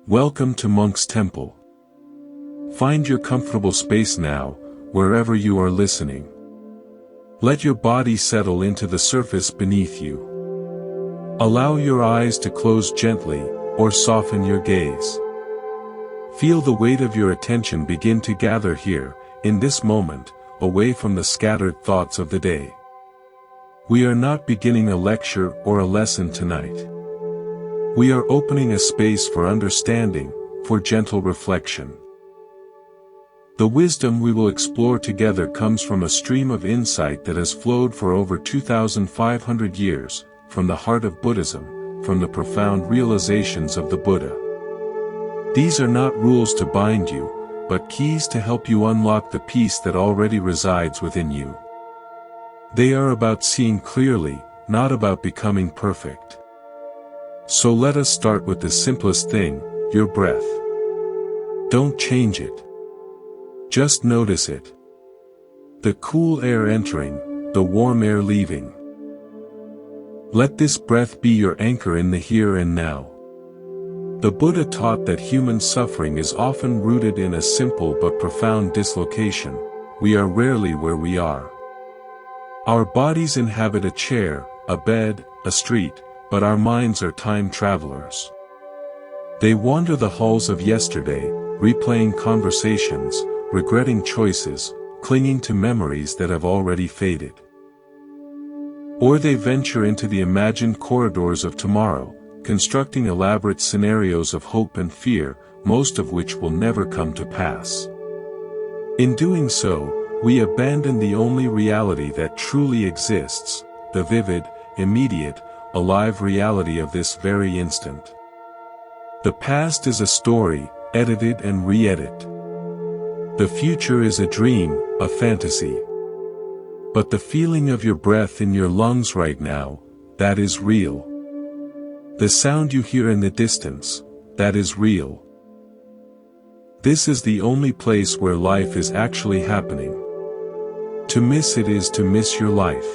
Welcome to Monk's Temple. Find your comfortable space now, wherever you are listening. Let your body settle into the surface beneath you. Allow your eyes to close gently, or soften your gaze. Feel the weight of your attention begin to gather here, in this moment, away from the scattered thoughts of the day. We are not beginning a lecture or a lesson tonight. We are opening a space for understanding, for gentle reflection. The wisdom we will explore together comes from a stream of insight that has flowed for over 2,500 years, from the heart of Buddhism, from the profound realizations of the Buddha. These are not rules to bind you, but keys to help you unlock the peace that already resides within you. They are about seeing clearly, not about becoming perfect. So let us start with the simplest thing, your breath. Don't change it. Just notice it. The cool air entering, the warm air leaving. Let this breath be your anchor in the here and now. The Buddha taught that human suffering is often rooted in a simple but profound dislocation. We are rarely where we are. Our bodies inhabit a chair, a bed, a street, but our minds are time travelers. They wander the halls of yesterday, replaying conversations, regretting choices, clinging to memories that have already faded. Or they venture into the imagined corridors of tomorrow, constructing elaborate scenarios of hope and fear, most of which will never come to pass. In doing so, we abandon the only reality that truly exists, the vivid, immediate, alive reality of this very instant. The past is a story, edited and re-edited. The future is a dream, a fantasy. But the feeling of your breath in your lungs right now, that is real. The sound you hear in the distance, that is real. This is the only place where life is actually happening. To miss it is to miss your life.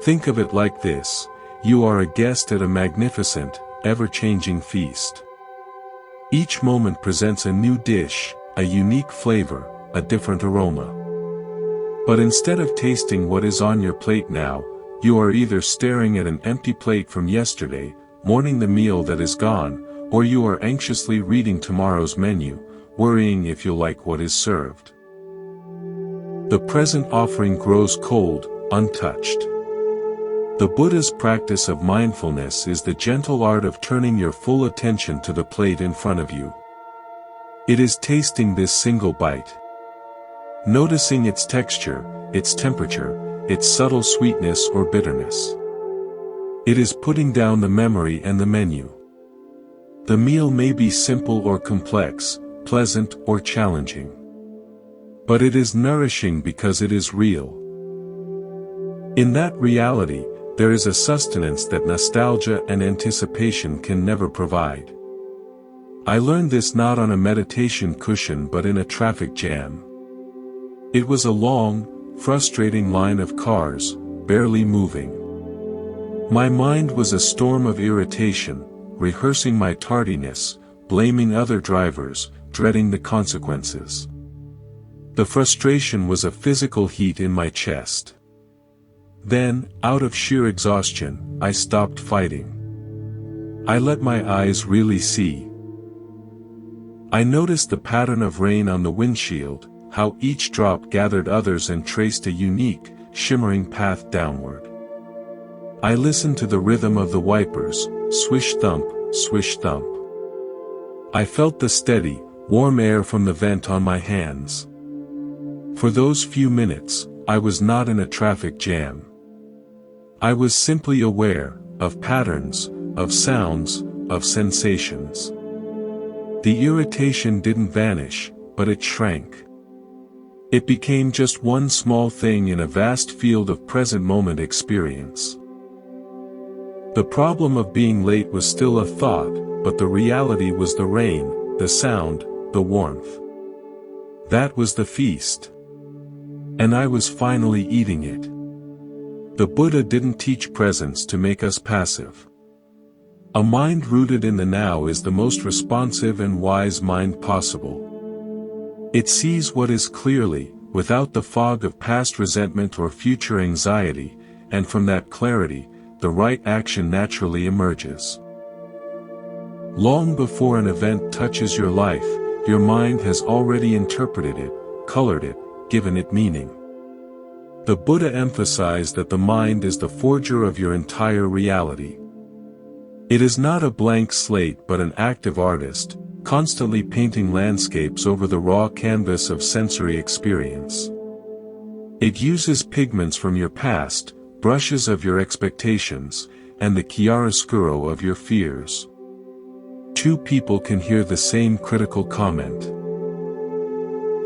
Think of it like this. You are a guest at a magnificent, ever-changing feast. Each moment presents a new dish, a unique flavor, a different aroma. But instead of tasting what is on your plate now, you are either staring at an empty plate from yesterday, mourning the meal that is gone, or you are anxiously reading tomorrow's menu, worrying if you'll like what is served. The present offering grows cold, untouched. The Buddha's practice of mindfulness is the gentle art of turning your full attention to the plate in front of you. It is tasting this single bite. Noticing its texture, its temperature, its subtle sweetness or bitterness. It is putting down the memory and the menu. The meal may be simple or complex, pleasant or challenging. But it is nourishing because it is real. In that reality, there is a sustenance that nostalgia and anticipation can never provide. I learned this not on a meditation cushion but in a traffic jam. It was a long, frustrating line of cars, barely moving. My mind was a storm of irritation, rehearsing my tardiness, blaming other drivers, dreading the consequences. The frustration was a physical heat in my chest. Then, out of sheer exhaustion, I stopped fighting. I let my eyes really see. I noticed the pattern of rain on the windshield, how each drop gathered others and traced a unique, shimmering path downward. I listened to the rhythm of the wipers, swish-thump, swish-thump. I felt the steady, warm air from the vent on my hands. For those few minutes, I was not in a traffic jam. I was simply aware, of patterns, of sounds, of sensations. The irritation didn't vanish, but it shrank. It became just one small thing in a vast field of present moment experience. The problem of being late was still a thought, but the reality was the rain, the sound, the warmth. That was the feast. And I was finally eating it. The Buddha didn't teach presence to make us passive. A mind rooted in the now is the most responsive and wise mind possible. It sees what is clearly, without the fog of past resentment or future anxiety, and from that clarity, the right action naturally emerges. Long before an event touches your life, your mind has already interpreted it, colored it, given it meaning. The Buddha emphasized that the mind is the forger of your entire reality. It is not a blank slate but an active artist, constantly painting landscapes over the raw canvas of sensory experience. It uses pigments from your past, brushes of your expectations, and the chiaroscuro of your fears. Two people can hear the same critical comment.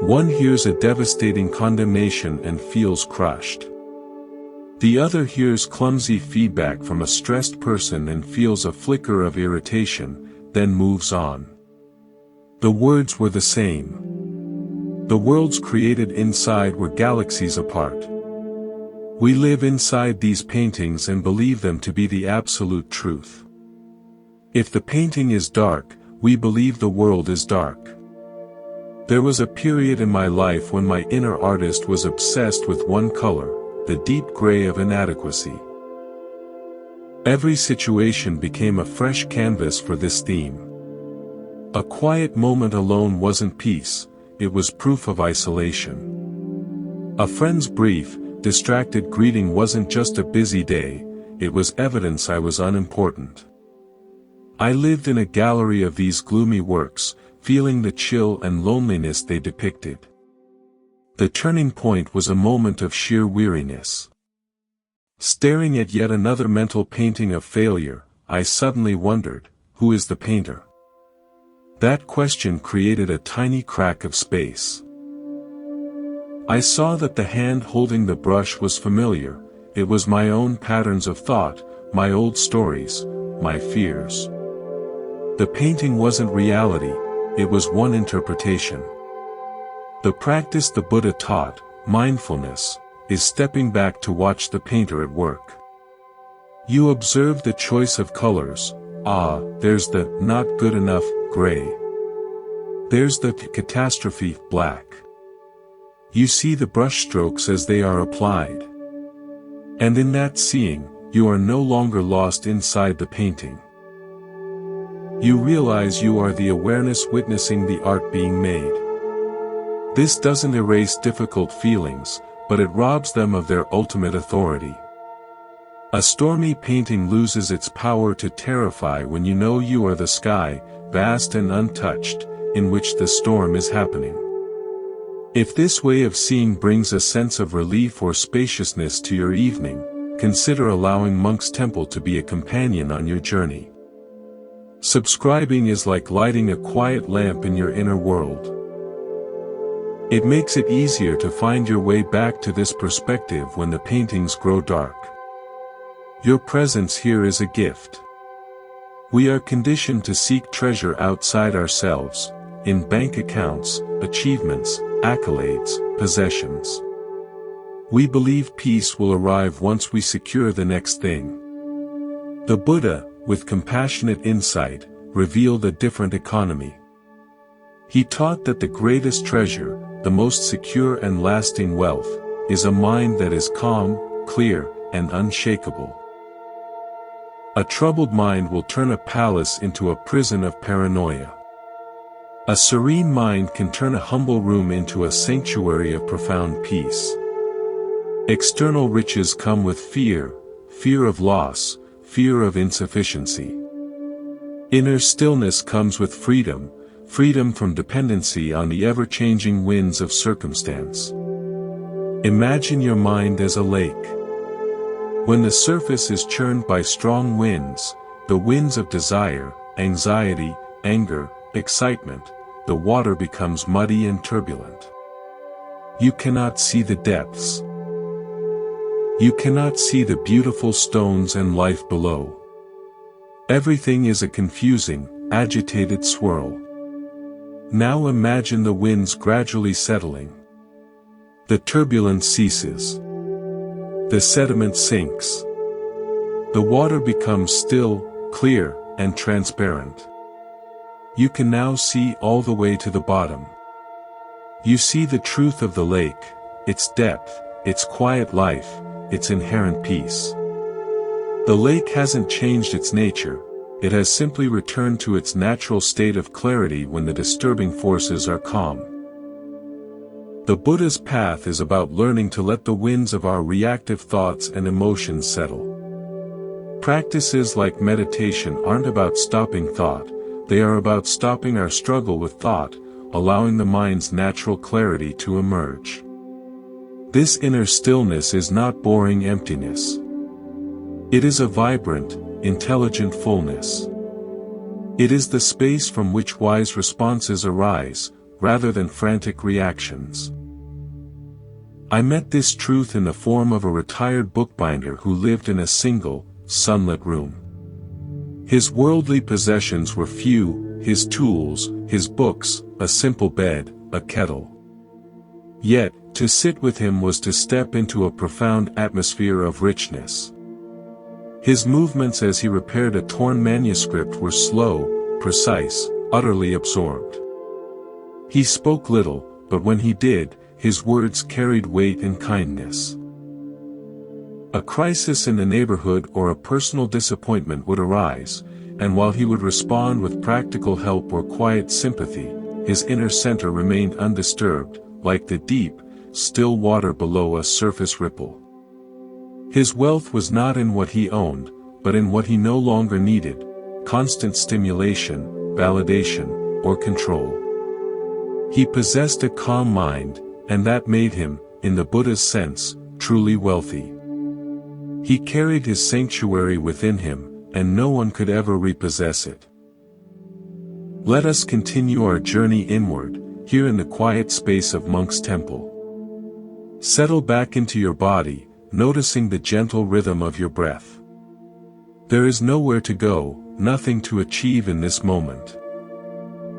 One hears a devastating condemnation and feels crushed. The other hears clumsy feedback from a stressed person and feels a flicker of irritation, then moves on. The words were the same. The worlds created inside were galaxies apart. We live inside these paintings and believe them to be the absolute truth. If the painting is dark, we believe the world is dark. There was a period in my life when my inner artist was obsessed with one color, the deep gray of inadequacy. Every situation became a fresh canvas for this theme. A quiet moment alone wasn't peace, it was proof of isolation. A friend's brief, distracted greeting wasn't just a busy day, it was evidence I was unimportant. I lived in a gallery of these gloomy works, feeling the chill and loneliness they depicted. The turning point was a moment of sheer weariness. Staring at yet another mental painting of failure, I suddenly wondered, who is the painter? That question created a tiny crack of space. I saw that the hand holding the brush was familiar, it was my own patterns of thought, my old stories, my fears. The painting wasn't reality, it was one interpretation. The practice the Buddha taught, mindfulness, is stepping back to watch the painter at work. You observe the choice of colors, there's the not good enough gray. There's the catastrophe black. You see the brushstrokes as they are applied. And in that seeing, you are no longer lost inside the painting. You realize you are the awareness witnessing the art being made. This doesn't erase difficult feelings, but it robs them of their ultimate authority. A stormy painting loses its power to terrify when you know you are the sky, vast and untouched, in which the storm is happening. If this way of seeing brings a sense of relief or spaciousness to your evening, consider allowing Monk's Temple to be a companion on your journey. Subscribing is like lighting a quiet lamp in your inner world. It makes it easier to find your way back to this perspective when the paintings grow dark. Your presence here is a gift. We are conditioned to seek treasure outside ourselves, in bank accounts, achievements, accolades, possessions. We believe peace will arrive once we secure the next thing. The Buddha, with compassionate insight, revealed a different economy. He taught that the greatest treasure, the most secure and lasting wealth, is a mind that is calm, clear, and unshakable. A troubled mind will turn a palace into a prison of paranoia. A serene mind can turn a humble room into a sanctuary of profound peace. External riches come with fear, fear of loss, fear of insufficiency. Inner stillness comes with freedom, freedom from dependency on the ever-changing winds of circumstance. Imagine your mind as a lake. When the surface is churned by strong winds, the winds of desire, anxiety, anger, excitement, the water becomes muddy and turbulent. You cannot see the depths. You cannot see the beautiful stones and life below. Everything is a confusing, agitated swirl. Now imagine the winds gradually settling. The turbulence ceases. The sediment sinks. The water becomes still, clear, and transparent. You can now see all the way to the bottom. You see the truth of the lake, its depth, its quiet life, its inherent peace. The lake hasn't changed its nature, it has simply returned to its natural state of clarity when the disturbing forces are calm. The Buddha's path is about learning to let the winds of our reactive thoughts and emotions settle. Practices like meditation aren't about stopping thought, they are about stopping our struggle with thought, allowing the mind's natural clarity to emerge. This inner stillness is not boring emptiness. It is a vibrant, intelligent fullness. It is the space from which wise responses arise, rather than frantic reactions. I met this truth in the form of a retired bookbinder who lived in a single, sunlit room. His worldly possessions were few, his tools, his books, a simple bed, a kettle. Yet, to sit with him was to step into a profound atmosphere of richness. His movements as he repaired a torn manuscript were slow, precise, utterly absorbed. He spoke little, but when he did, his words carried weight and kindness. A crisis in the neighborhood or a personal disappointment would arise, and while he would respond with practical help or quiet sympathy, his inner center remained undisturbed, like the deep, still water below a surface ripple. His wealth was not in what he owned, but in what he no longer needed: constant stimulation, validation, or control. He possessed a calm mind, and that made him, in the Buddha's sense, truly wealthy. He carried his sanctuary within him, and no one could ever repossess it. Let us continue our journey inward, here in the quiet space of Monk's Temple. Settle back into your body, noticing the gentle rhythm of your breath. There is nowhere to go, nothing to achieve in this moment.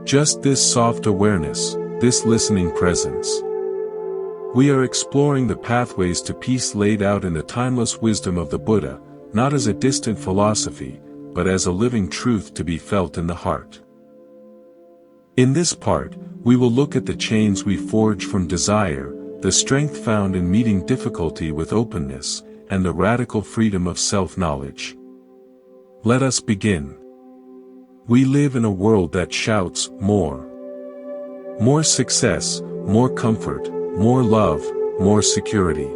Just this soft awareness, this listening presence. We are exploring the pathways to peace laid out in the timeless wisdom of the Buddha, not as a distant philosophy, but as a living truth to be felt in the heart. In this part, we will look at the chains we forge from desire, the strength found in meeting difficulty with openness, and the radical freedom of self-knowledge. Let us begin. We live in a world that shouts, more. More success, more comfort, more love, more security.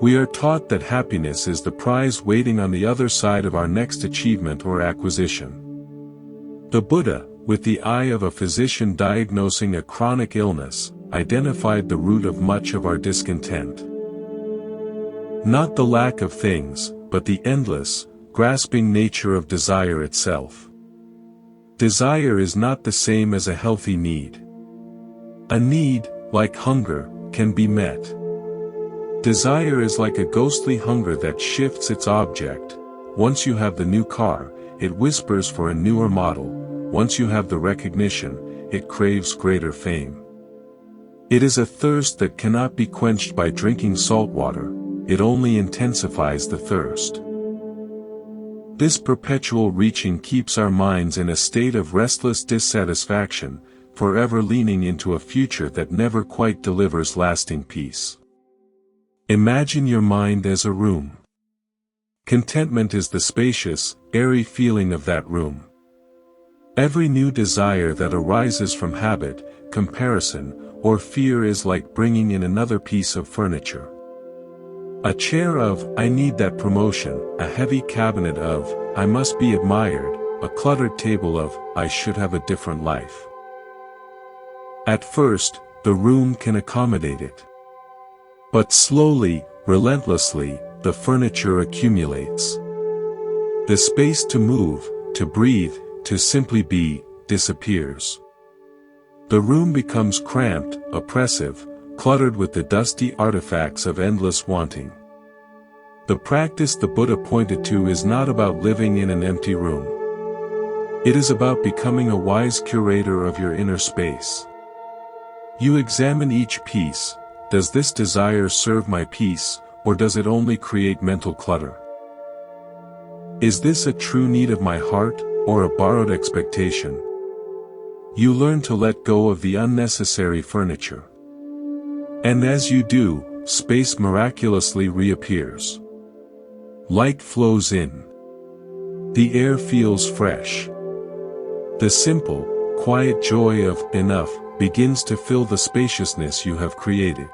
We are taught that happiness is the prize waiting on the other side of our next achievement or acquisition. The Buddha, with the eye of a physician diagnosing a chronic illness, identified the root of much of our discontent. Not the lack of things, but the endless, grasping nature of desire itself. Desire is not the same as a healthy need. A need, like hunger, can be met. Desire is like a ghostly hunger that shifts its object. Once you have the new car, it whispers for a newer model. Once you have the recognition, it craves greater fame. It is a thirst that cannot be quenched by drinking salt water, it only intensifies the thirst. This perpetual reaching keeps our minds in a state of restless dissatisfaction, forever leaning into a future that never quite delivers lasting peace. Imagine your mind as a room. Contentment is the spacious, airy feeling of that room. Every new desire that arises from habit, comparison, or fear is like bringing in another piece of furniture. A chair of, I need that promotion, a heavy cabinet of, I must be admired, a cluttered table of, I should have a different life. At first, the room can accommodate it. But slowly, relentlessly, the furniture accumulates. The space to move, to breathe, to simply be, disappears. The room becomes cramped, oppressive, cluttered with the dusty artifacts of endless wanting. The practice the Buddha pointed to is not about living in an empty room. It is about becoming a wise curator of your inner space. You examine each piece. Does this desire serve my peace, or does it only create mental clutter? Is this a true need of my heart, or a borrowed expectation? You learn to let go of the unnecessary furniture. And as you do, space miraculously reappears. Light flows in. The air feels fresh. The simple, quiet joy of enough begins to fill the spaciousness you have created.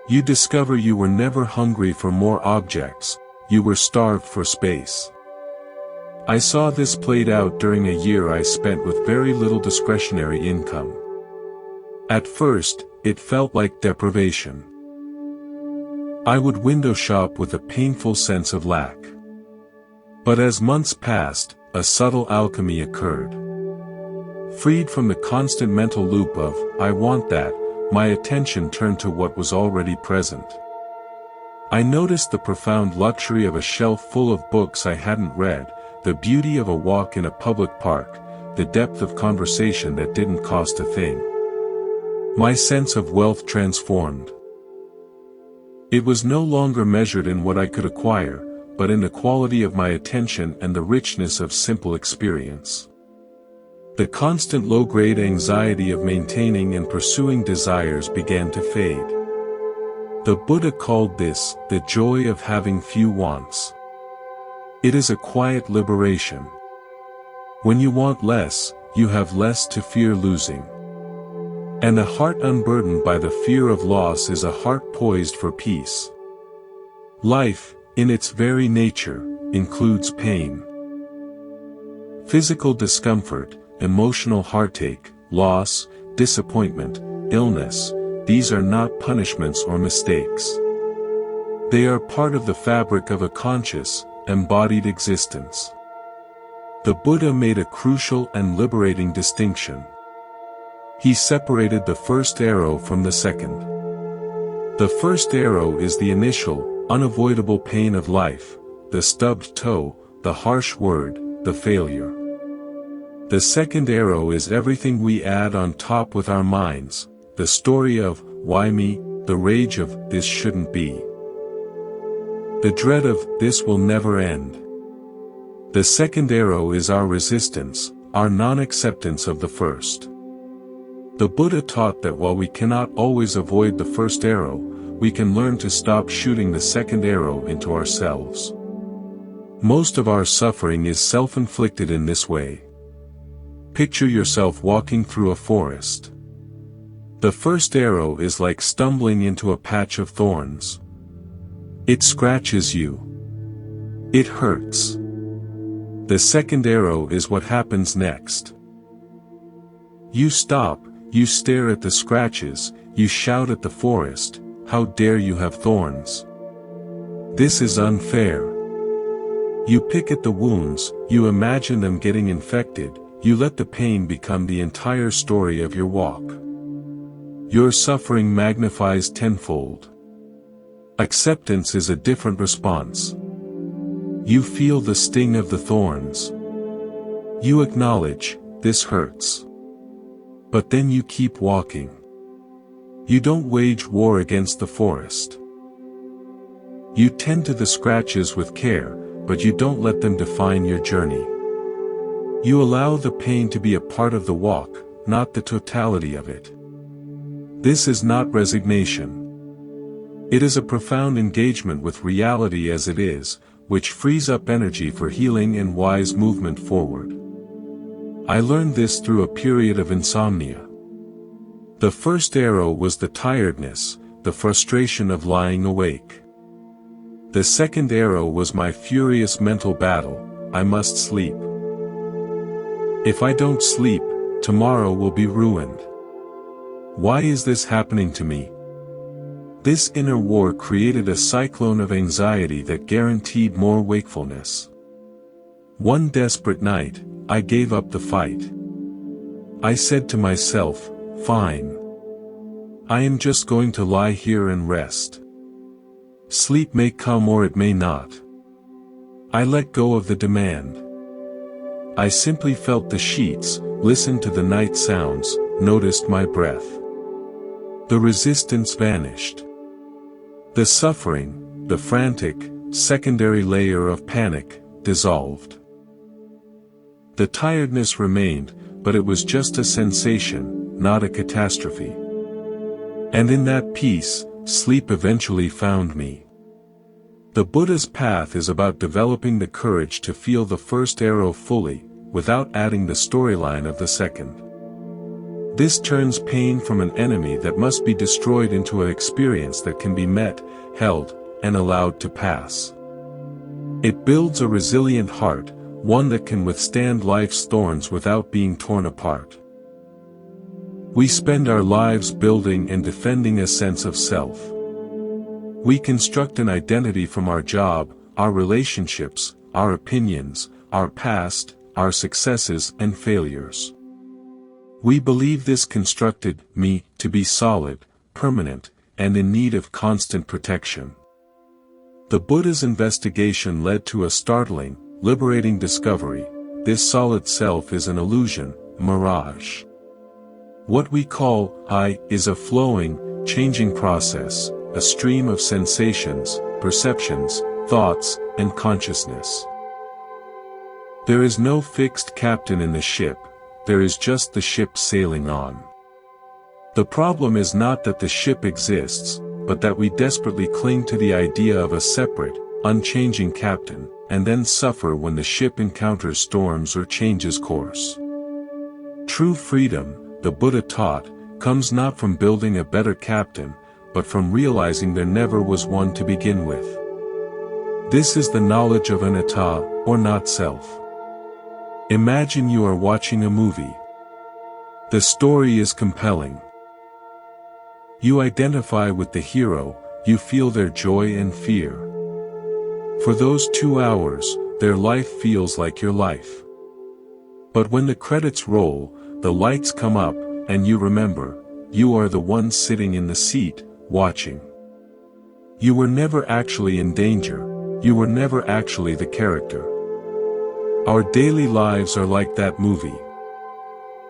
You discover you were never hungry for more objects, you were starved for space. I saw this played out during a year I spent with very little discretionary income. At first, it felt like deprivation. I would window shop with a painful sense of lack. But as months passed, a subtle alchemy occurred. Freed from the constant mental loop of, I want that, my attention turned to what was already present. I noticed the profound luxury of a shelf full of books I hadn't read, the beauty of a walk in a public park, the depth of conversation that didn't cost a thing. My sense of wealth transformed. It was no longer measured in what I could acquire, but in the quality of my attention and the richness of simple experience. The constant low-grade anxiety of maintaining and pursuing desires began to fade. The Buddha called this, the joy of having few wants. It is a quiet liberation. When you want less, you have less to fear losing. And a heart unburdened by the fear of loss is a heart poised for peace. Life, in its very nature, includes pain. Physical discomfort, emotional heartache, loss, disappointment, illness, these are not punishments or mistakes. They are part of the fabric of a conscious, embodied existence. The Buddha made a crucial and liberating distinction. He separated the first arrow from the second. The first arrow is the initial, unavoidable pain of life, the stubbed toe, the harsh word, the failure. The second arrow is everything we add on top with our minds, the story of, why me, the rage of, this shouldn't be. The dread of, this will never end. The second arrow is our resistance, our non-acceptance of the first. The Buddha taught that while we cannot always avoid the first arrow, we can learn to stop shooting the second arrow into ourselves. Most of our suffering is self-inflicted in this way. Picture yourself walking through a forest. The first arrow is like stumbling into a patch of thorns. It scratches you. It hurts. The second arrow is what happens next. You stop, you stare at the scratches, you shout at the forest, how dare you have thorns? This is unfair. You pick at the wounds, you imagine them getting infected, you let the pain become the entire story of your walk. Your suffering magnifies tenfold. Acceptance is a different response. You feel the sting of the thorns. You acknowledge, this hurts. But then you keep walking. You don't wage war against the forest. You tend to the scratches with care, but you don't let them define your journey. You allow the pain to be a part of the walk, not the totality of it. This is not resignation. It is a profound engagement with reality as it is, which frees up energy for healing and wise movement forward. I learned this through a period of insomnia. The first arrow was the tiredness, the frustration of lying awake. The second arrow was my furious mental battle, I must sleep. If I don't sleep, tomorrow will be ruined. Why is this happening to me? This inner war created a cyclone of anxiety that guaranteed more wakefulness. One desperate night, I gave up the fight. I said to myself, fine. I am just going to lie here and rest. Sleep may come or it may not. I let go of the demand. I simply felt the sheets, listened to the night sounds, noticed my breath. The resistance vanished. The suffering, the frantic, secondary layer of panic, dissolved. The tiredness remained, but it was just a sensation, not a catastrophe. And in that peace, sleep eventually found me. The Buddha's path is about developing the courage to feel the first arrow fully, without adding the storyline of the second. This turns pain from an enemy that must be destroyed into an experience that can be met, held, and allowed to pass. It builds a resilient heart, one that can withstand life's thorns without being torn apart. We spend our lives building and defending a sense of self. We construct an identity from our job, our relationships, our opinions, our past, our successes and failures. We believe this constructed me to be solid, permanent, and in need of constant protection. The Buddha's investigation led to a startling, liberating discovery: this solid self is an illusion, mirage. What we call I is a flowing, changing process, a stream of sensations, perceptions, thoughts, and consciousness. There is no fixed captain in the ship, there is just the ship sailing on. The problem is not that the ship exists, but that we desperately cling to the idea of a separate, unchanging captain, and then suffer when the ship encounters storms or changes course. True freedom, the Buddha taught, comes not from building a better captain, but from realizing there never was one to begin with. This is the knowledge of anatta, or not self. Imagine you are watching a movie. The story is compelling. You identify with the hero, you feel their joy and fear. For those 2 hours, their life feels like your life. But when the credits roll, the lights come up, and you remember, you are the one sitting in the seat, watching. You were never actually in danger, you were never actually the character. Our daily lives are like that movie.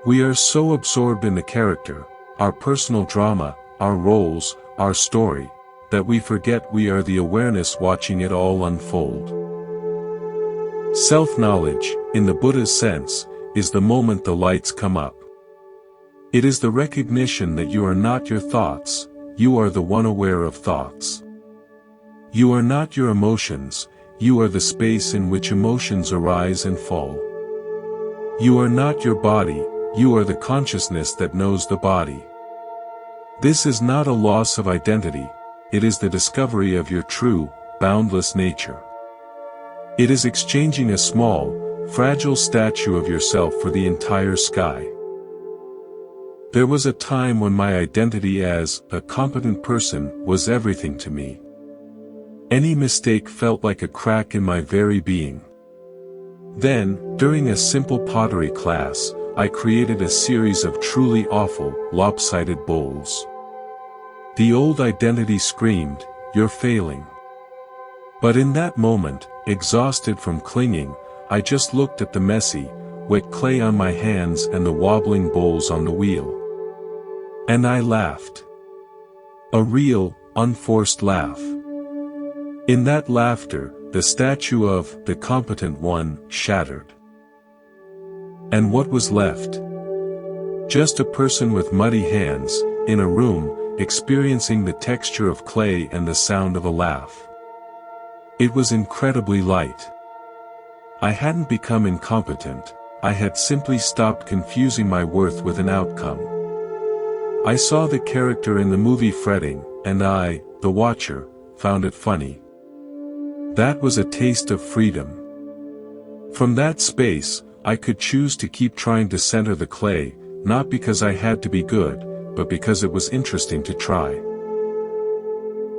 We are so absorbed in the character, our personal drama, our roles, our story, that we forget we are the awareness watching it all unfold. Self-knowledge, in the Buddha's sense, is the moment the lights come up. It is the recognition that you are not your thoughts, you are the one aware of thoughts. You are not your emotions, you are the space in which emotions arise and fall. You are not your body, you are the consciousness that knows the body. This is not a loss of identity, it is the discovery of your true, boundless nature. It is exchanging a small, fragile statue of yourself for the entire sky. There was a time when my identity as a competent person was everything to me. Any mistake felt like a crack in my very being. Then, during a simple pottery class, I created a series of truly awful, lopsided bowls. The old identity screamed, "You're failing." But in that moment, exhausted from clinging, I just looked at the messy, wet clay on my hands and the wobbling bowls on the wheel. And I laughed. A real, unforced laugh. In that laughter, the statue of the competent one shattered. And what was left? Just a person with muddy hands, in a room, experiencing the texture of clay and the sound of a laugh. It was incredibly light. I hadn't become incompetent, I had simply stopped confusing my worth with an outcome. I saw the character in the movie fretting, and I, the watcher, found it funny. That was a taste of freedom. From that space, I could choose to keep trying to center the clay, not because I had to be good, but because it was interesting to try.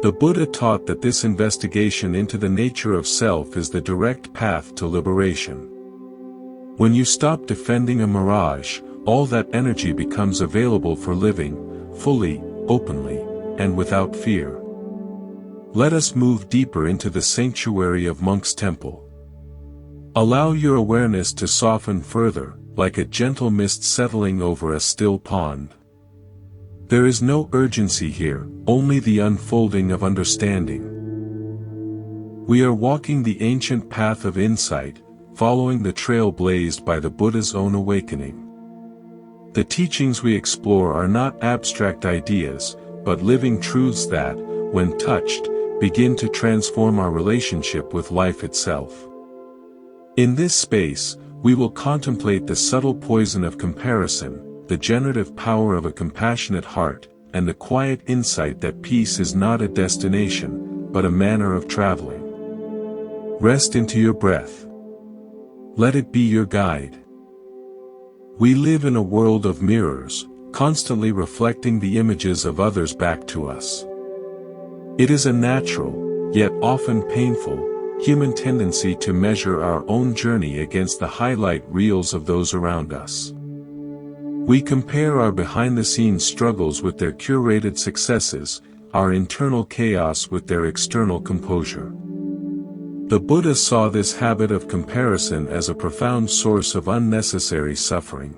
The Buddha taught that this investigation into the nature of self is the direct path to liberation. When you stop defending a mirage, all that energy becomes available for living, fully, openly, and without fear. Let us move deeper into the sanctuary of Monk's Temple. Allow your awareness to soften further, like a gentle mist settling over a still pond. There is no urgency here, only the unfolding of understanding. We are walking the ancient path of insight, following the trail blazed by the Buddha's own awakening. The teachings we explore are not abstract ideas, but living truths that, when touched, begin to transform our relationship with life itself. In this space, we will contemplate the subtle poison of comparison, the generative power of a compassionate heart, and the quiet insight that peace is not a destination, but a manner of traveling. Rest into your breath. Let it be your guide. We live in a world of mirrors, constantly reflecting the images of others back to us. It is a natural, yet often painful, human tendency to measure our own journey against the highlight reels of those around us. We compare our behind-the-scenes struggles with their curated successes, our internal chaos with their external composure. The Buddha saw this habit of comparison as a profound source of unnecessary suffering.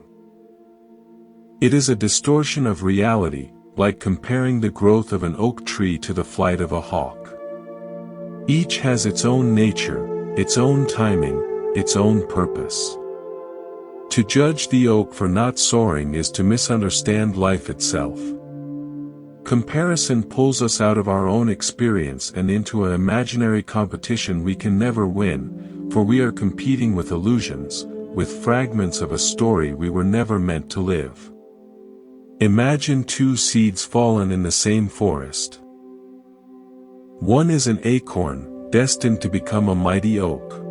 It is a distortion of reality, like comparing the growth of an oak tree to the flight of a hawk. Each has its own nature, its own timing, its own purpose. To judge the oak for not soaring is to misunderstand life itself. Comparison pulls us out of our own experience and into an imaginary competition we can never win, for we are competing with illusions, with fragments of a story we were never meant to live. Imagine two seeds fallen in the same forest. One is an acorn, destined to become a mighty oak.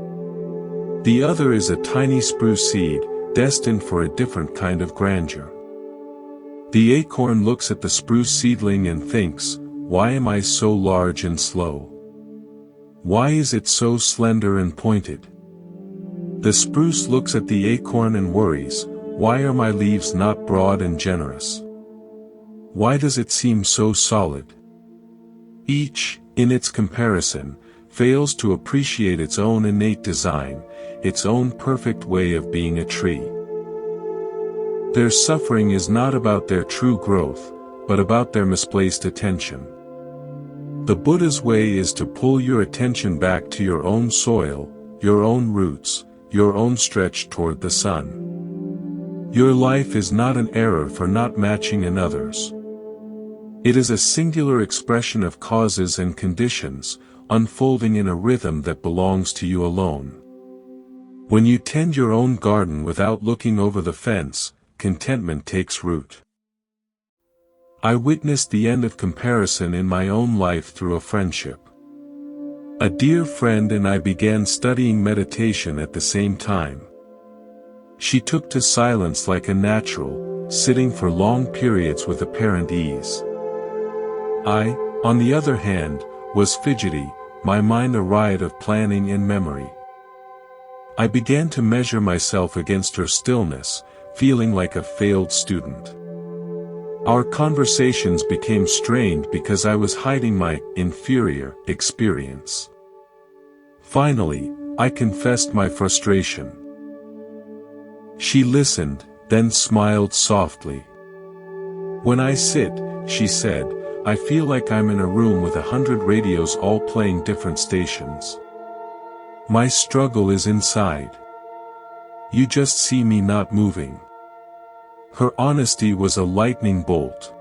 The other is a tiny spruce seed, destined for a different kind of grandeur. The acorn looks at the spruce seedling and thinks, "Why am I so large and slow? Why is it so slender and pointed?" The spruce looks at the acorn and worries, "Why are my leaves not broad and generous? Why does it seem so solid?" Each, in its comparison, fails to appreciate its own innate design, its own perfect way of being a tree. Their suffering is not about their true growth, but about their misplaced attention. The Buddha's way is to pull your attention back to your own soil, your own roots, your own stretch toward the sun. Your life is not an error for not matching another's. It is a singular expression of causes and conditions, unfolding in a rhythm that belongs to you alone. When you tend your own garden without looking over the fence, contentment takes root. I witnessed the end of comparison in my own life through a friendship. A dear friend and I began studying meditation at the same time. She took to silence like a natural, sitting for long periods with apparent ease. I, on the other hand, was fidgety, my mind a riot of planning and memory. I began to measure myself against her stillness, feeling like a failed student. Our conversations became strained because I was hiding my inferior experience. Finally, I confessed my frustration. She listened, then smiled softly. "When I sit," she said, "I feel like I'm in a room with 100 radios all playing different stations. My struggle is inside. You just see me not moving." Her honesty was a lightning bolt.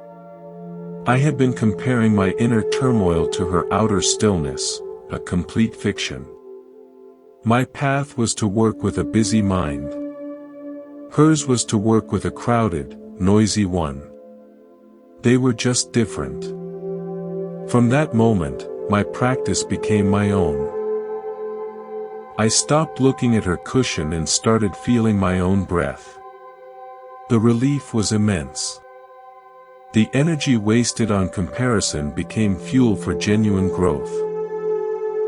I had been comparing my inner turmoil to her outer stillness, a complete fiction. My path was to work with a busy mind. Hers was to work with a crowded, noisy one. They were just different. From that moment, my practice became my own. I stopped looking at her cushion and started feeling my own breath. The relief was immense. The energy wasted on comparison became fuel for genuine growth.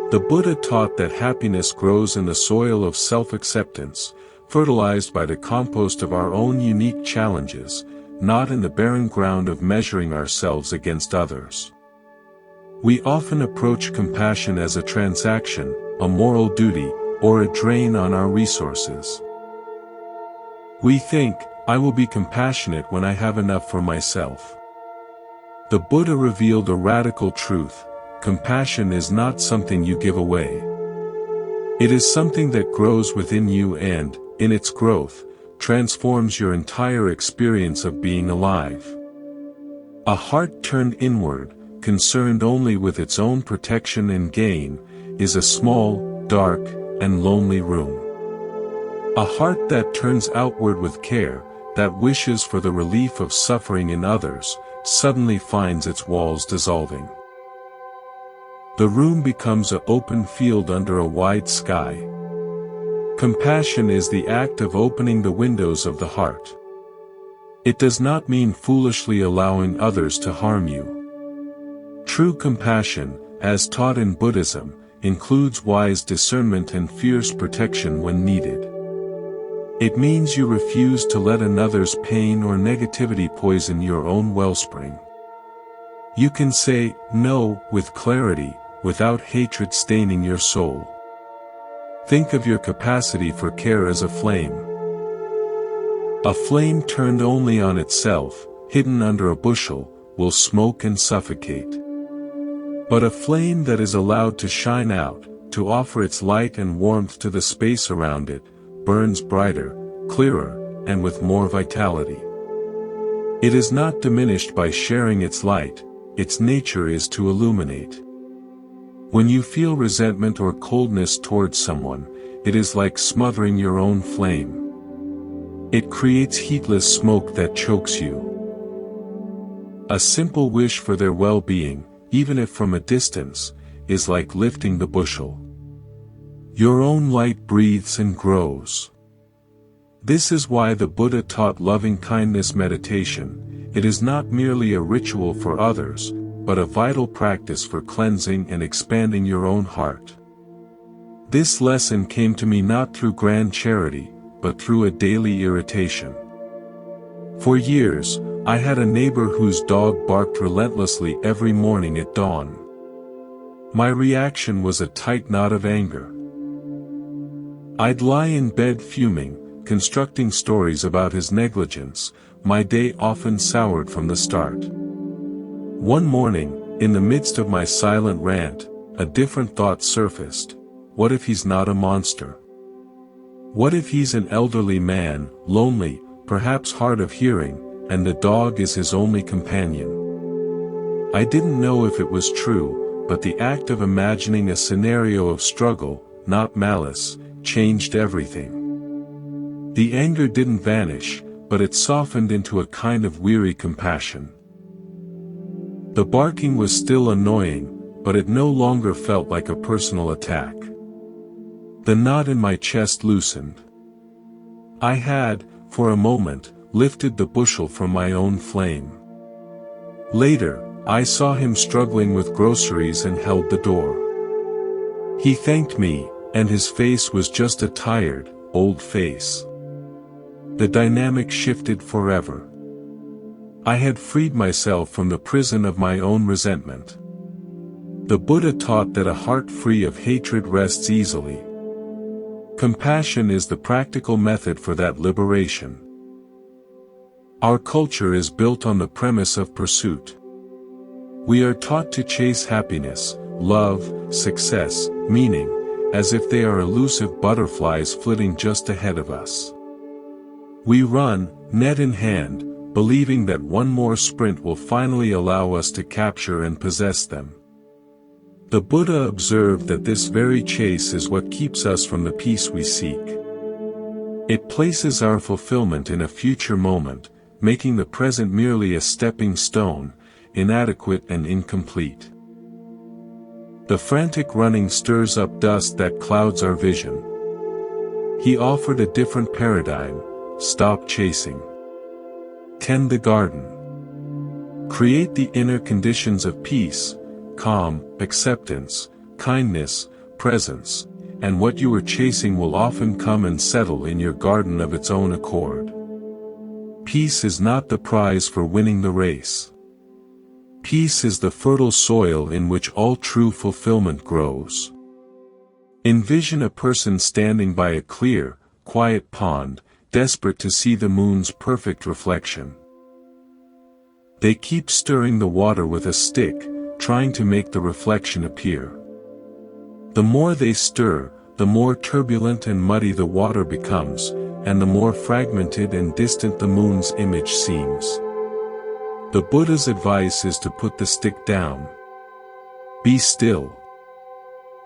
The Buddha taught that happiness grows in the soil of self-acceptance, fertilized by the compost of our own unique challenges, not in the barren ground of measuring ourselves against others. We often approach compassion as a transaction, a moral duty, or a drain on our resources. We think, "I will be compassionate when I have enough for myself." The Buddha revealed a radical truth: compassion is not something you give away. It is something that grows within you and, in its growth, transforms your entire experience of being alive. A heart turned inward, concerned only with its own protection and gain, is a small, dark, and lonely room. A heart that turns outward with care, that wishes for the relief of suffering in others, suddenly finds its walls dissolving. The room becomes an open field under a wide sky. Compassion is the act of opening the windows of the heart. It does not mean foolishly allowing others to harm you. True compassion, as taught in Buddhism, includes wise discernment and fierce protection when needed. It means you refuse to let another's pain or negativity poison your own wellspring. You can say no with clarity, without hatred staining your soul. Think of your capacity for care as a flame. A flame turned only on itself, hidden under a bushel, will smoke and suffocate. But a flame that is allowed to shine out, to offer its light and warmth to the space around it, burns brighter, clearer, and with more vitality. It is not diminished by sharing its light, its nature is to illuminate. When you feel resentment or coldness towards someone, it is like smothering your own flame. It creates heatless smoke that chokes you. A simple wish for their well-being, even if from a distance, is like lifting the bushel. Your own light breathes and grows. This is why the Buddha taught loving-kindness meditation. It is not merely a ritual for others, but a vital practice for cleansing and expanding your own heart. This lesson came to me not through grand charity, but through a daily irritation. For years, I had a neighbor whose dog barked relentlessly every morning at dawn. My reaction was a tight knot of anger. I'd lie in bed fuming, constructing stories about his negligence. My day often soured from the start. One morning, in the midst of my silent rant, a different thought surfaced. What if he's not a monster? What if he's an elderly man, lonely, perhaps hard of hearing, and the dog is his only companion? I didn't know if it was true, but the act of imagining a scenario of struggle, not malice, changed everything. The anger didn't vanish, but it softened into a kind of weary compassion. The barking was still annoying, but it no longer felt like a personal attack. The knot in my chest loosened. I had, for a moment, lifted the bushel from my own flame. Later, I saw him struggling with groceries and held the door. He thanked me, and his face was just a tired, old face. The dynamic shifted forever. I had freed myself from the prison of my own resentment. The Buddha taught that a heart free of hatred rests easily. Compassion is the practical method for that liberation. Our culture is built on the premise of pursuit. We are taught to chase happiness, love, success, meaning, as if they are elusive butterflies flitting just ahead of us. We run, net in hand, believing that one more sprint will finally allow us to capture and possess them. The Buddha observed that this very chase is what keeps us from the peace we seek. It places our fulfillment in a future moment, making the present merely a stepping stone, inadequate and incomplete. The frantic running stirs up dust that clouds our vision. He offered a different paradigm: stop chasing. Tend the garden. Create the inner conditions of peace, calm, acceptance, kindness, presence, and what you are chasing will often come and settle in your garden of its own accord. Peace is not the prize for winning the race. Peace is the fertile soil in which all true fulfillment grows. Envision a person standing by a clear, quiet pond, desperate to see the moon's perfect reflection. They keep stirring the water with a stick, trying to make the reflection appear. The more they stir, the more turbulent and muddy the water becomes, and the more fragmented and distant the moon's image seems. The Buddha's advice is to put the stick down. Be still.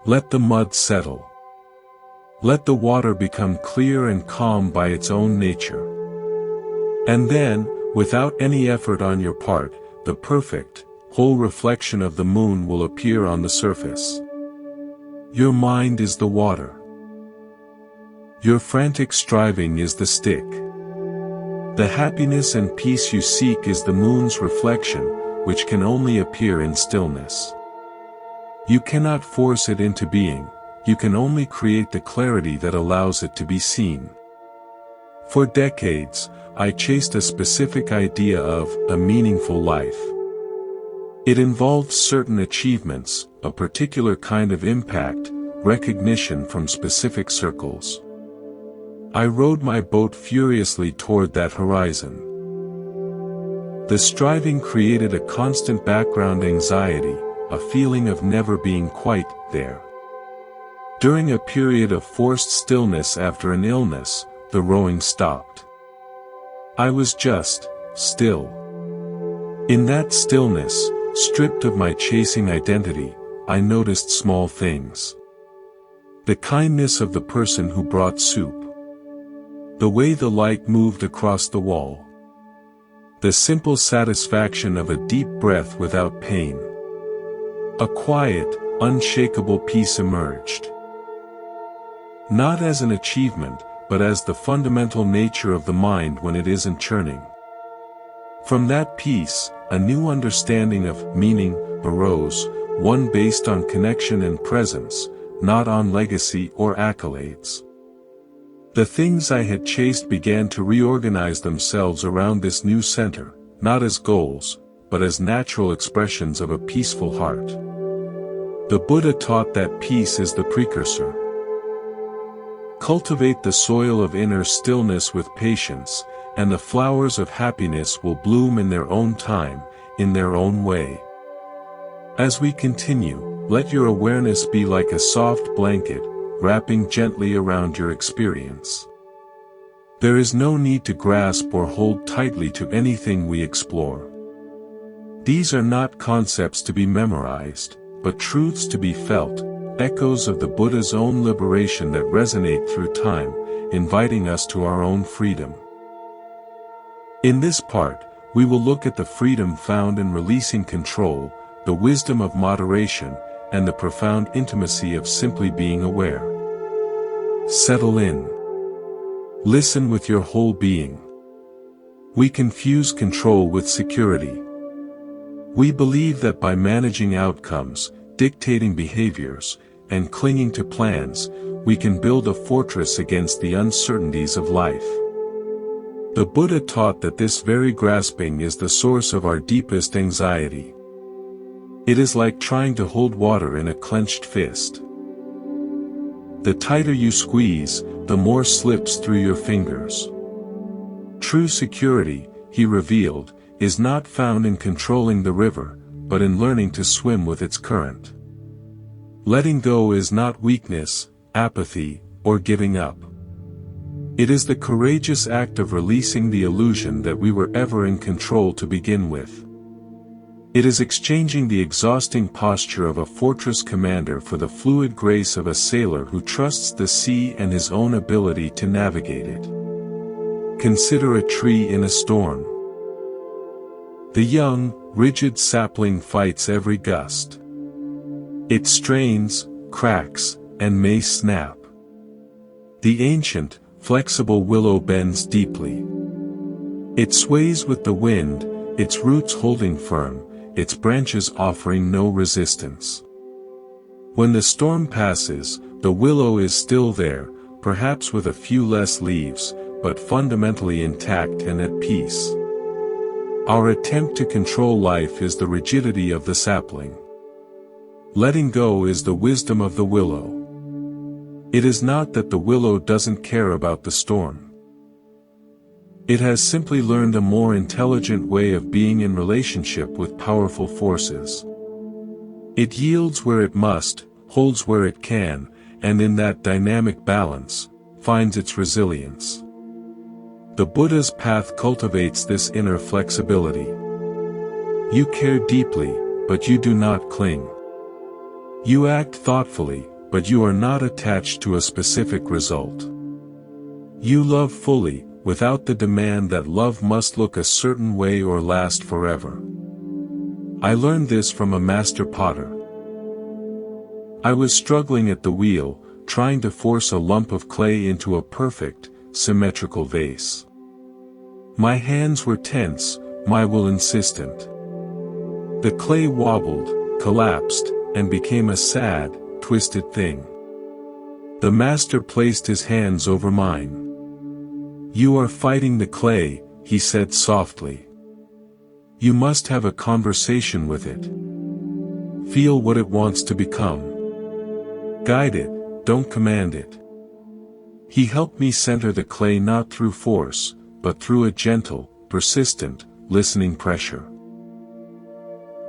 Let the mud settle. Let the water become clear and calm by its own nature. And then, without any effort on your part, the perfect, whole reflection of the moon will appear on the surface. Your mind is the water. Your frantic striving is the stick. The happiness and peace you seek is the moon's reflection, which can only appear in stillness. You cannot force it into being, you can only create the clarity that allows it to be seen. For decades, I chased a specific idea of a meaningful life. It involved certain achievements, a particular kind of impact, recognition from specific circles. I rowed my boat furiously toward that horizon. The striving created a constant background anxiety, a feeling of never being quite there. During a period of forced stillness after an illness, the rowing stopped. I was just still. In that stillness, stripped of my chasing identity, I noticed small things. The kindness of the person who brought soup. The way the light moved across the wall. The simple satisfaction of a deep breath without pain. A quiet, unshakable peace emerged. Not as an achievement, but as the fundamental nature of the mind when it isn't churning. From that peace, a new understanding of meaning arose, one based on connection and presence, not on legacy or accolades. The things I had chased began to reorganize themselves around this new center, not as goals, but as natural expressions of a peaceful heart. The Buddha taught that peace is the precursor. Cultivate the soil of inner stillness with patience, and the flowers of happiness will bloom in their own time, in their own way. As we continue, let your awareness be like a soft blanket, wrapping gently around your experience. There is no need to grasp or hold tightly to anything we explore. These are not concepts to be memorized, but truths to be felt, echoes of the Buddha's own liberation that resonate through time, inviting us to our own freedom. In this part, we will look at the freedom found in releasing control, the wisdom of moderation, and the profound intimacy of simply being aware. Settle in. Listen with your whole being. We confuse control with security. We believe that by managing outcomes, dictating behaviors, and clinging to plans, we can build a fortress against the uncertainties of life. The Buddha taught that this very grasping is the source of our deepest anxiety. It is like trying to hold water in a clenched fist. The tighter you squeeze, the more slips through your fingers. True security, he revealed, is not found in controlling the river, but in learning to swim with its current. Letting go is not weakness, apathy, or giving up. It is the courageous act of releasing the illusion that we were ever in control to begin with. It is exchanging the exhausting posture of a fortress commander for the fluid grace of a sailor who trusts the sea and his own ability to navigate it. Consider a tree in a storm. The young, rigid sapling fights every gust. It strains, cracks, and may snap. The ancient, flexible willow bends deeply. It sways with the wind, its roots holding firm, its branches offering no resistance. When the storm passes, the willow is still there, perhaps with a few less leaves, but fundamentally intact and at peace. Our attempt to control life is the rigidity of the sapling. Letting go is the wisdom of the willow. It is not that the willow doesn't care about the storm. It has simply learned a more intelligent way of being in relationship with powerful forces. It yields where it must, holds where it can, and in that dynamic balance, finds its resilience. The Buddha's path cultivates this inner flexibility. You care deeply, but you do not cling. You act thoughtfully, but you are not attached to a specific result. You love fully, without the demand that love must look a certain way or last forever. I learned this from a master potter. I was struggling at the wheel, trying to force a lump of clay into a perfect, symmetrical vase. My hands were tense, my will insistent. The clay wobbled, collapsed, and became a sad, twisted thing. The master placed his hands over mine. "You are fighting the clay," he said softly. "You must have a conversation with it. Feel what it wants to become. Guide it, don't command it." He helped me center the clay not through force, but through a gentle, persistent, listening pressure.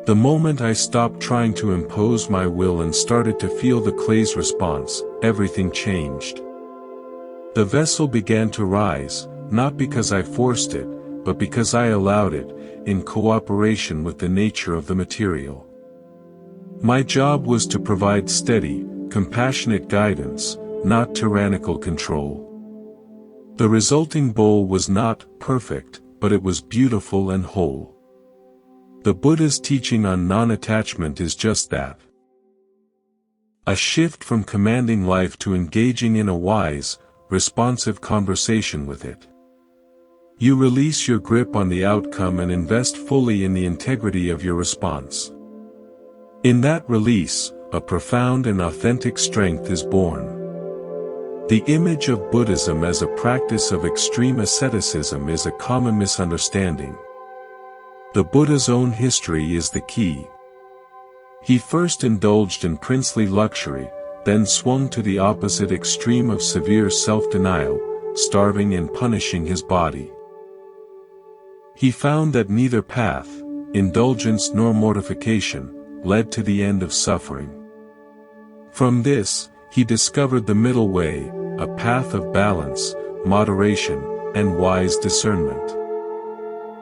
The moment I stopped trying to impose my will and started to feel the clay's response, everything changed. The vessel began to rise, not because I forced it, but because I allowed it, in cooperation with the nature of the material. My job was to provide steady, compassionate guidance, not tyrannical control. The resulting bowl was not perfect, but it was beautiful and whole. The Buddha's teaching on non-attachment is just that. A shift from commanding life to engaging in a wise, responsive conversation with it. You release your grip on the outcome and invest fully in the integrity of your response. In that release, a profound and authentic strength is born. The image of Buddhism as a practice of extreme asceticism is a common misunderstanding. The Buddha's own history is the key. He first indulged in princely luxury, then swung to the opposite extreme of severe self-denial, starving and punishing his body. He found that neither path, indulgence nor mortification, led to the end of suffering. From this, he discovered the middle way, a path of balance, moderation, and wise discernment.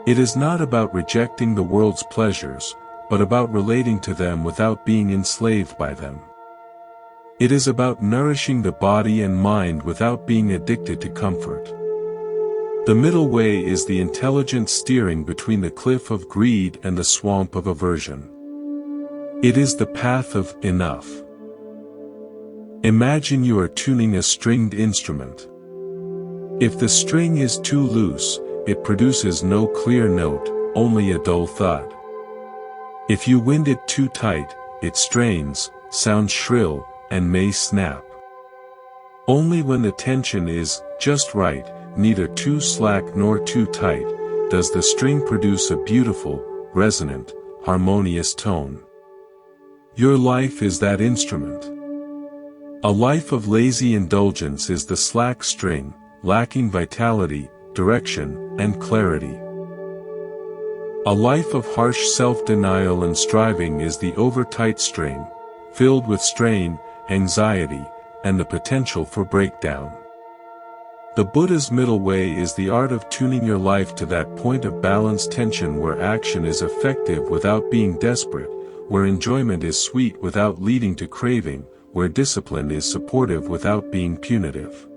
It is not about rejecting the world's pleasures, but about relating to them without being enslaved by them. It is about nourishing the body and mind without being addicted to comfort. The middle way is the intelligent steering between the cliff of greed and the swamp of aversion. It is the path of enough. Imagine you are tuning a stringed instrument. If the string is too loose, it produces no clear note, only a dull thud. If you wind it too tight, it strains, sounds shrill, and may snap. Only when the tension is just right, neither too slack nor too tight, does the string produce a beautiful, resonant, harmonious tone. Your life is that instrument. A life of lazy indulgence is the slack string, lacking vitality, direction, and clarity. A life of harsh self-denial and striving is the over-tight string, filled with strain, anxiety, and the potential for breakdown. The Buddha's middle way is the art of tuning your life to that point of balanced tension where action is effective without being desperate, where enjoyment is sweet without leading to craving, where discipline is supportive without being punitive.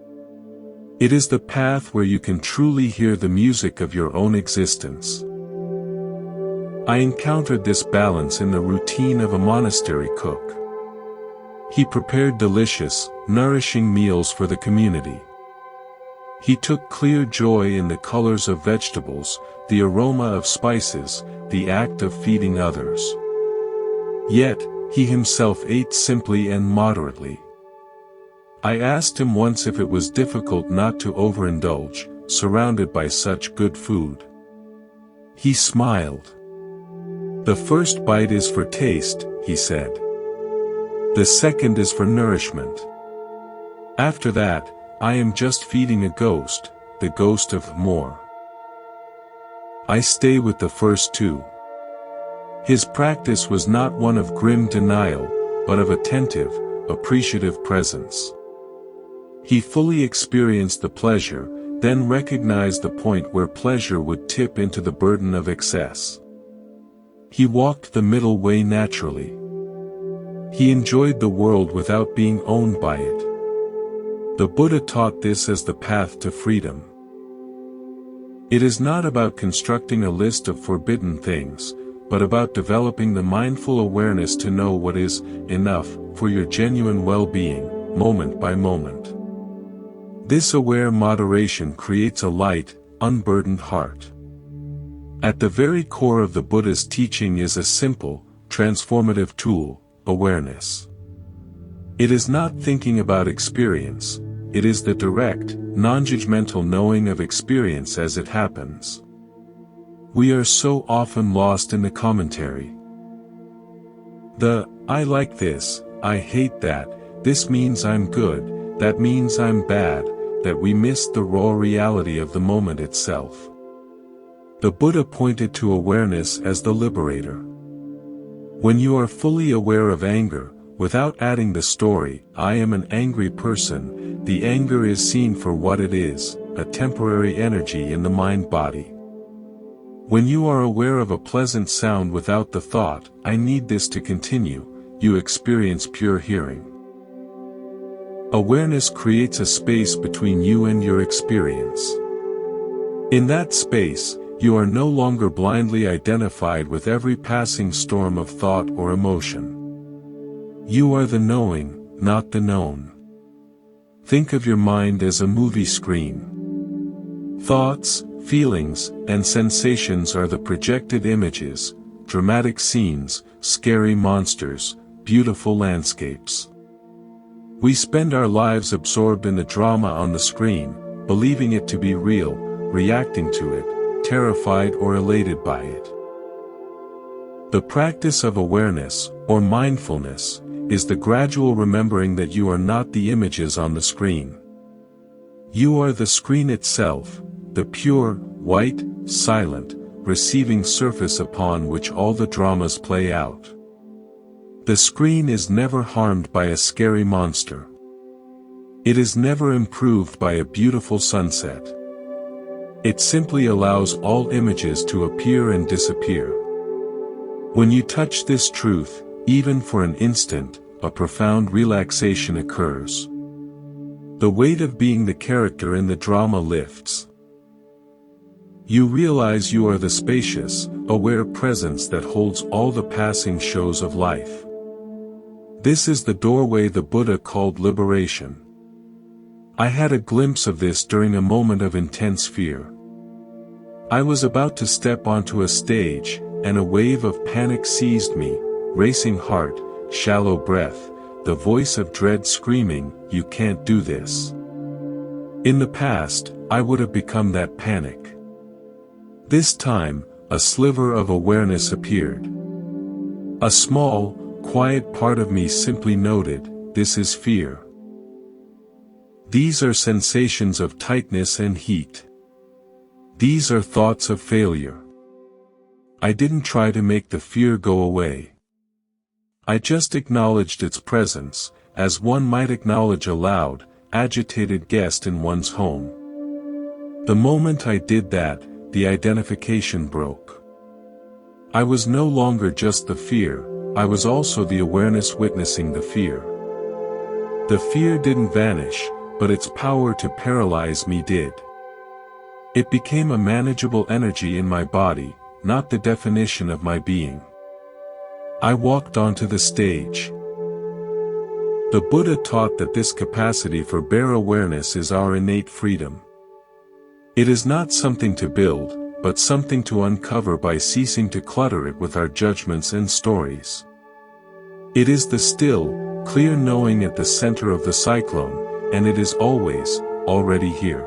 It is the path where you can truly hear the music of your own existence. I encountered this balance in the routine of a monastery cook. He prepared delicious, nourishing meals for the community. He took clear joy in the colors of vegetables, the aroma of spices, the act of feeding others. Yet, he himself ate simply and moderately. I asked him once if it was difficult not to overindulge, surrounded by such good food. He smiled. "The first bite is for taste," he said. "The second is for nourishment. After that, I am just feeding a ghost, the ghost of more. I stay with the first two." His practice was not one of grim denial, but of attentive, appreciative presence. He fully experienced the pleasure, then recognized the point where pleasure would tip into the burden of excess. He walked the middle way naturally. He enjoyed the world without being owned by it. The Buddha taught this as the path to freedom. It is not about constructing a list of forbidden things, but about developing the mindful awareness to know what is enough for your genuine well-being, moment by moment. This aware moderation creates a light, unburdened heart. At the very core of the Buddha's teaching is a simple, transformative tool: awareness. It is not thinking about experience, it is the direct, non-judgmental knowing of experience as it happens. We are so often lost in the commentary. I like this, I hate that, this means I'm good, that means I'm bad, that we miss the raw reality of the moment itself. The Buddha pointed to awareness as the liberator. When you are fully aware of anger, without adding the story, I am an angry person, the anger is seen for what it is, a temporary energy in the mind-body. When you are aware of a pleasant sound without the thought, I need this to continue, you experience pure hearing. Awareness creates a space between you and your experience. In that space, you are no longer blindly identified with every passing storm of thought or emotion. You are the knowing, not the known. Think of your mind as a movie screen. Thoughts, feelings, and sensations are the projected images, dramatic scenes, scary monsters, beautiful landscapes. We spend our lives absorbed in the drama on the screen, believing it to be real, reacting to it, terrified or elated by it. The practice of awareness, or mindfulness, is the gradual remembering that you are not the images on the screen. You are the screen itself, the pure, white, silent, receiving surface upon which all the dramas play out. The screen is never harmed by a scary monster. It is never improved by a beautiful sunset. It simply allows all images to appear and disappear. When you touch this truth, even for an instant, a profound relaxation occurs. The weight of being the character in the drama lifts. You realize you are the spacious, aware presence that holds all the passing shows of life. This is the doorway the Buddha called liberation. I had a glimpse of this during a moment of intense fear. I was about to step onto a stage, and a wave of panic seized me, racing heart, shallow breath, the voice of dread screaming, "You can't do this." In the past, I would have become that panic. This time, a sliver of awareness appeared. A small, quiet part of me simply noted, this is fear. These are sensations of tightness and heat. These are thoughts of failure. I didn't try to make the fear go away. I just acknowledged its presence, as one might acknowledge a loud, agitated guest in one's home. The moment I did that, the identification broke. I was no longer just the fear, I was also the awareness witnessing the fear. The fear didn't vanish, but its power to paralyze me did. It became a manageable energy in my body, not the definition of my being. I walked onto the stage. The Buddha taught that this capacity for bare awareness is our innate freedom. It is not something to build, but something to uncover by ceasing to clutter it with our judgments and stories. It is the still, clear knowing at the center of the cyclone, and it is always, already here.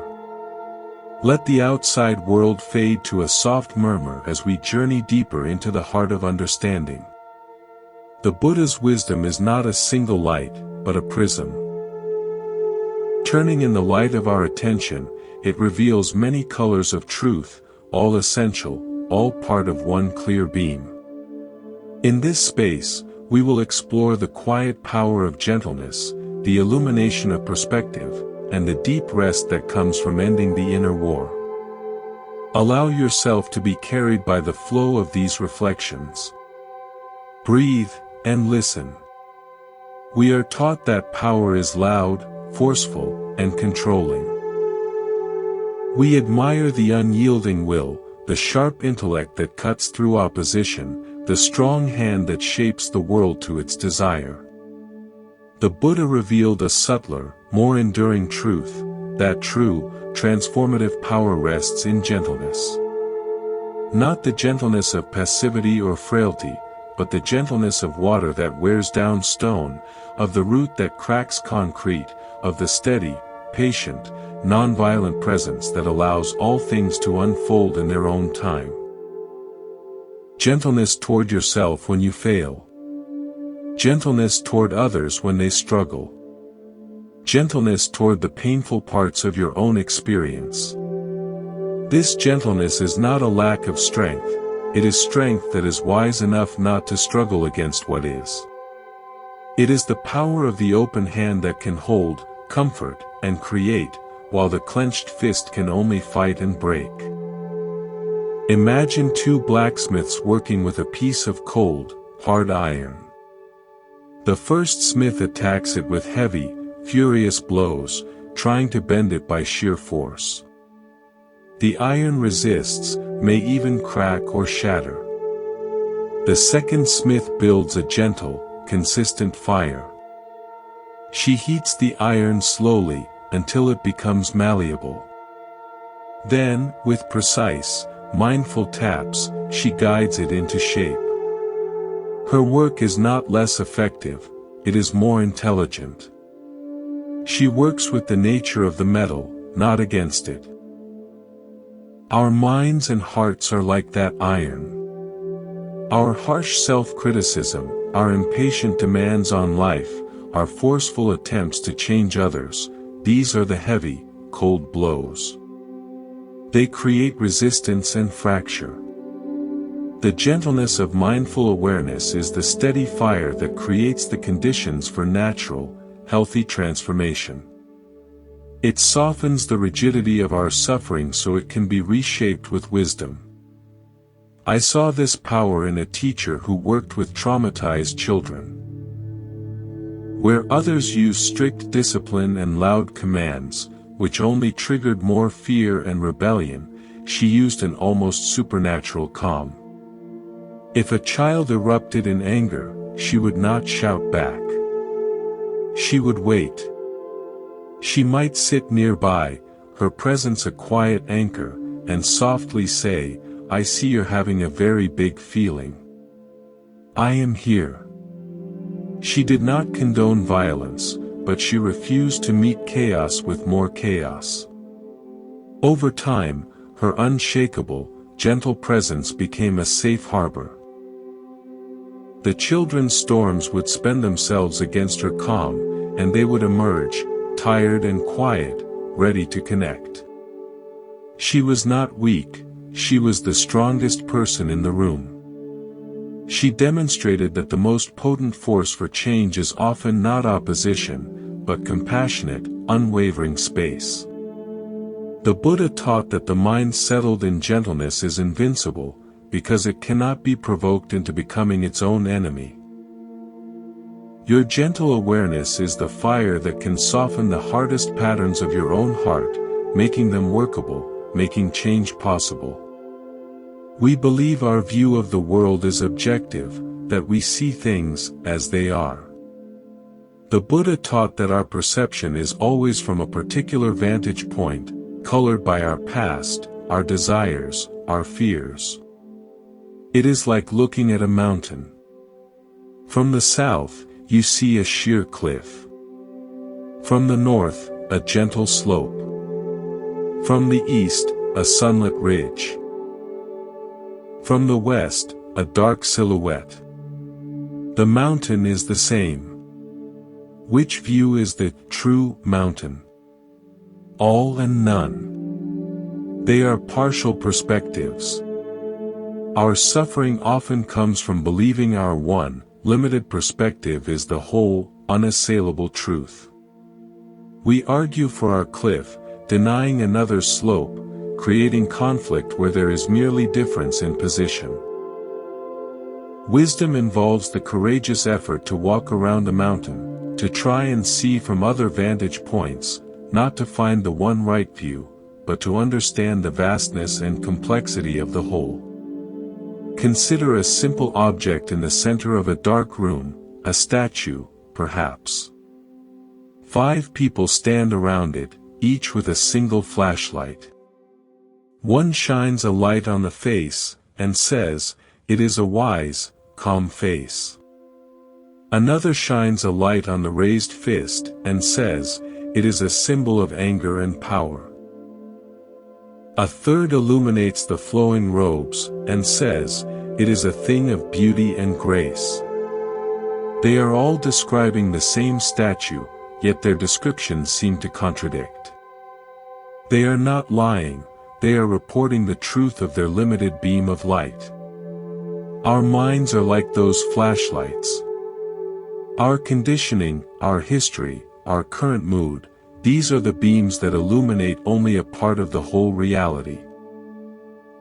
Let the outside world fade to a soft murmur as we journey deeper into the heart of understanding. The Buddha's wisdom is not a single light, but a prism. Turning in the light of our attention, it reveals many colors of truth, all essential, all part of one clear beam. In this space, we will explore the quiet power of gentleness, the illumination of perspective, and the deep rest that comes from ending the inner war. Allow yourself to be carried by the flow of these reflections. Breathe, and listen. We are taught that power is loud, forceful, and controlling. We admire the unyielding will, the sharp intellect that cuts through opposition, the strong hand that shapes the world to its desire. The Buddha revealed a subtler, more enduring truth, that true, transformative power rests in gentleness. Not the gentleness of passivity or frailty, but the gentleness of water that wears down stone, of the root that cracks concrete, of the steady, patient, non-violent presence that allows all things to unfold in their own time. Gentleness toward yourself when you fail. Gentleness toward others when they struggle. Gentleness toward the painful parts of your own experience. This gentleness is not a lack of strength, it is strength that is wise enough not to struggle against what is. It is the power of the open hand that can hold, comfort, and create, while the clenched fist can only fight and break. Imagine two blacksmiths working with a piece of cold, hard iron. The first smith attacks it with heavy, furious blows, trying to bend it by sheer force. The iron resists, may even crack or shatter. The second smith builds a gentle, consistent fire. She heats the iron slowly, until it becomes malleable. Then, with precise, mindful taps, she guides it into shape. Her work is not less effective, it is more intelligent. She works with the nature of the metal, not against it. Our minds and hearts are like that iron. Our harsh self-criticism, our impatient demands on life, our forceful attempts to change others, these are the heavy, cold blows. They create resistance and fracture. The gentleness of mindful awareness is the steady fire that creates the conditions for natural, healthy transformation. It softens the rigidity of our suffering so it can be reshaped with wisdom. I saw this power in a teacher who worked with traumatized children. Where others used strict discipline and loud commands, which only triggered more fear and rebellion, she used an almost supernatural calm. If a child erupted in anger, she would not shout back. She would wait. She might sit nearby, her presence a quiet anchor, and softly say, "I see you're having a very big feeling. I am here." She did not condone violence, but she refused to meet chaos with more chaos. Over time, her unshakable, gentle presence became a safe harbor. The children's storms would spend themselves against her calm, and they would emerge, tired and quiet, ready to connect. She was not weak, she was the strongest person in the room. She demonstrated that the most potent force for change is often not opposition, but compassionate, unwavering space. The Buddha taught that the mind settled in gentleness is invincible, because it cannot be provoked into becoming its own enemy. Your gentle awareness is the fire that can soften the hardest patterns of your own heart, making them workable, making change possible. We believe our view of the world is objective, that we see things as they are. The Buddha taught that our perception is always from a particular vantage point, colored by our past, our desires, our fears. It is like looking at a mountain. From the south, you see a sheer cliff. From the north, a gentle slope. From the east, a sunlit ridge. From the west, a dark silhouette. The mountain is the same. Which view is the true mountain? All and none. They are partial perspectives. Our suffering often comes from believing our one, limited perspective is the whole, unassailable truth. We argue for our cliff, denying another's slope, creating conflict where there is merely difference in position. Wisdom involves the courageous effort to walk around a mountain, to try and see from other vantage points, not to find the one right view, but to understand the vastness and complexity of the whole. Consider a simple object in the center of a dark room, a statue, perhaps. 5 people stand around it, each with a single flashlight. One shines a light on the face, and says, "It is a wise, calm face." Another shines a light on the raised fist, and says, "It is a symbol of anger and power." A third illuminates the flowing robes, and says, "It is a thing of beauty and grace." They are all describing the same statue, yet their descriptions seem to contradict. They are not lying, they are reporting the truth of their limited beam of light. Our minds are like those flashlights. Our conditioning, our history, our current mood, these are the beams that illuminate only a part of the whole reality.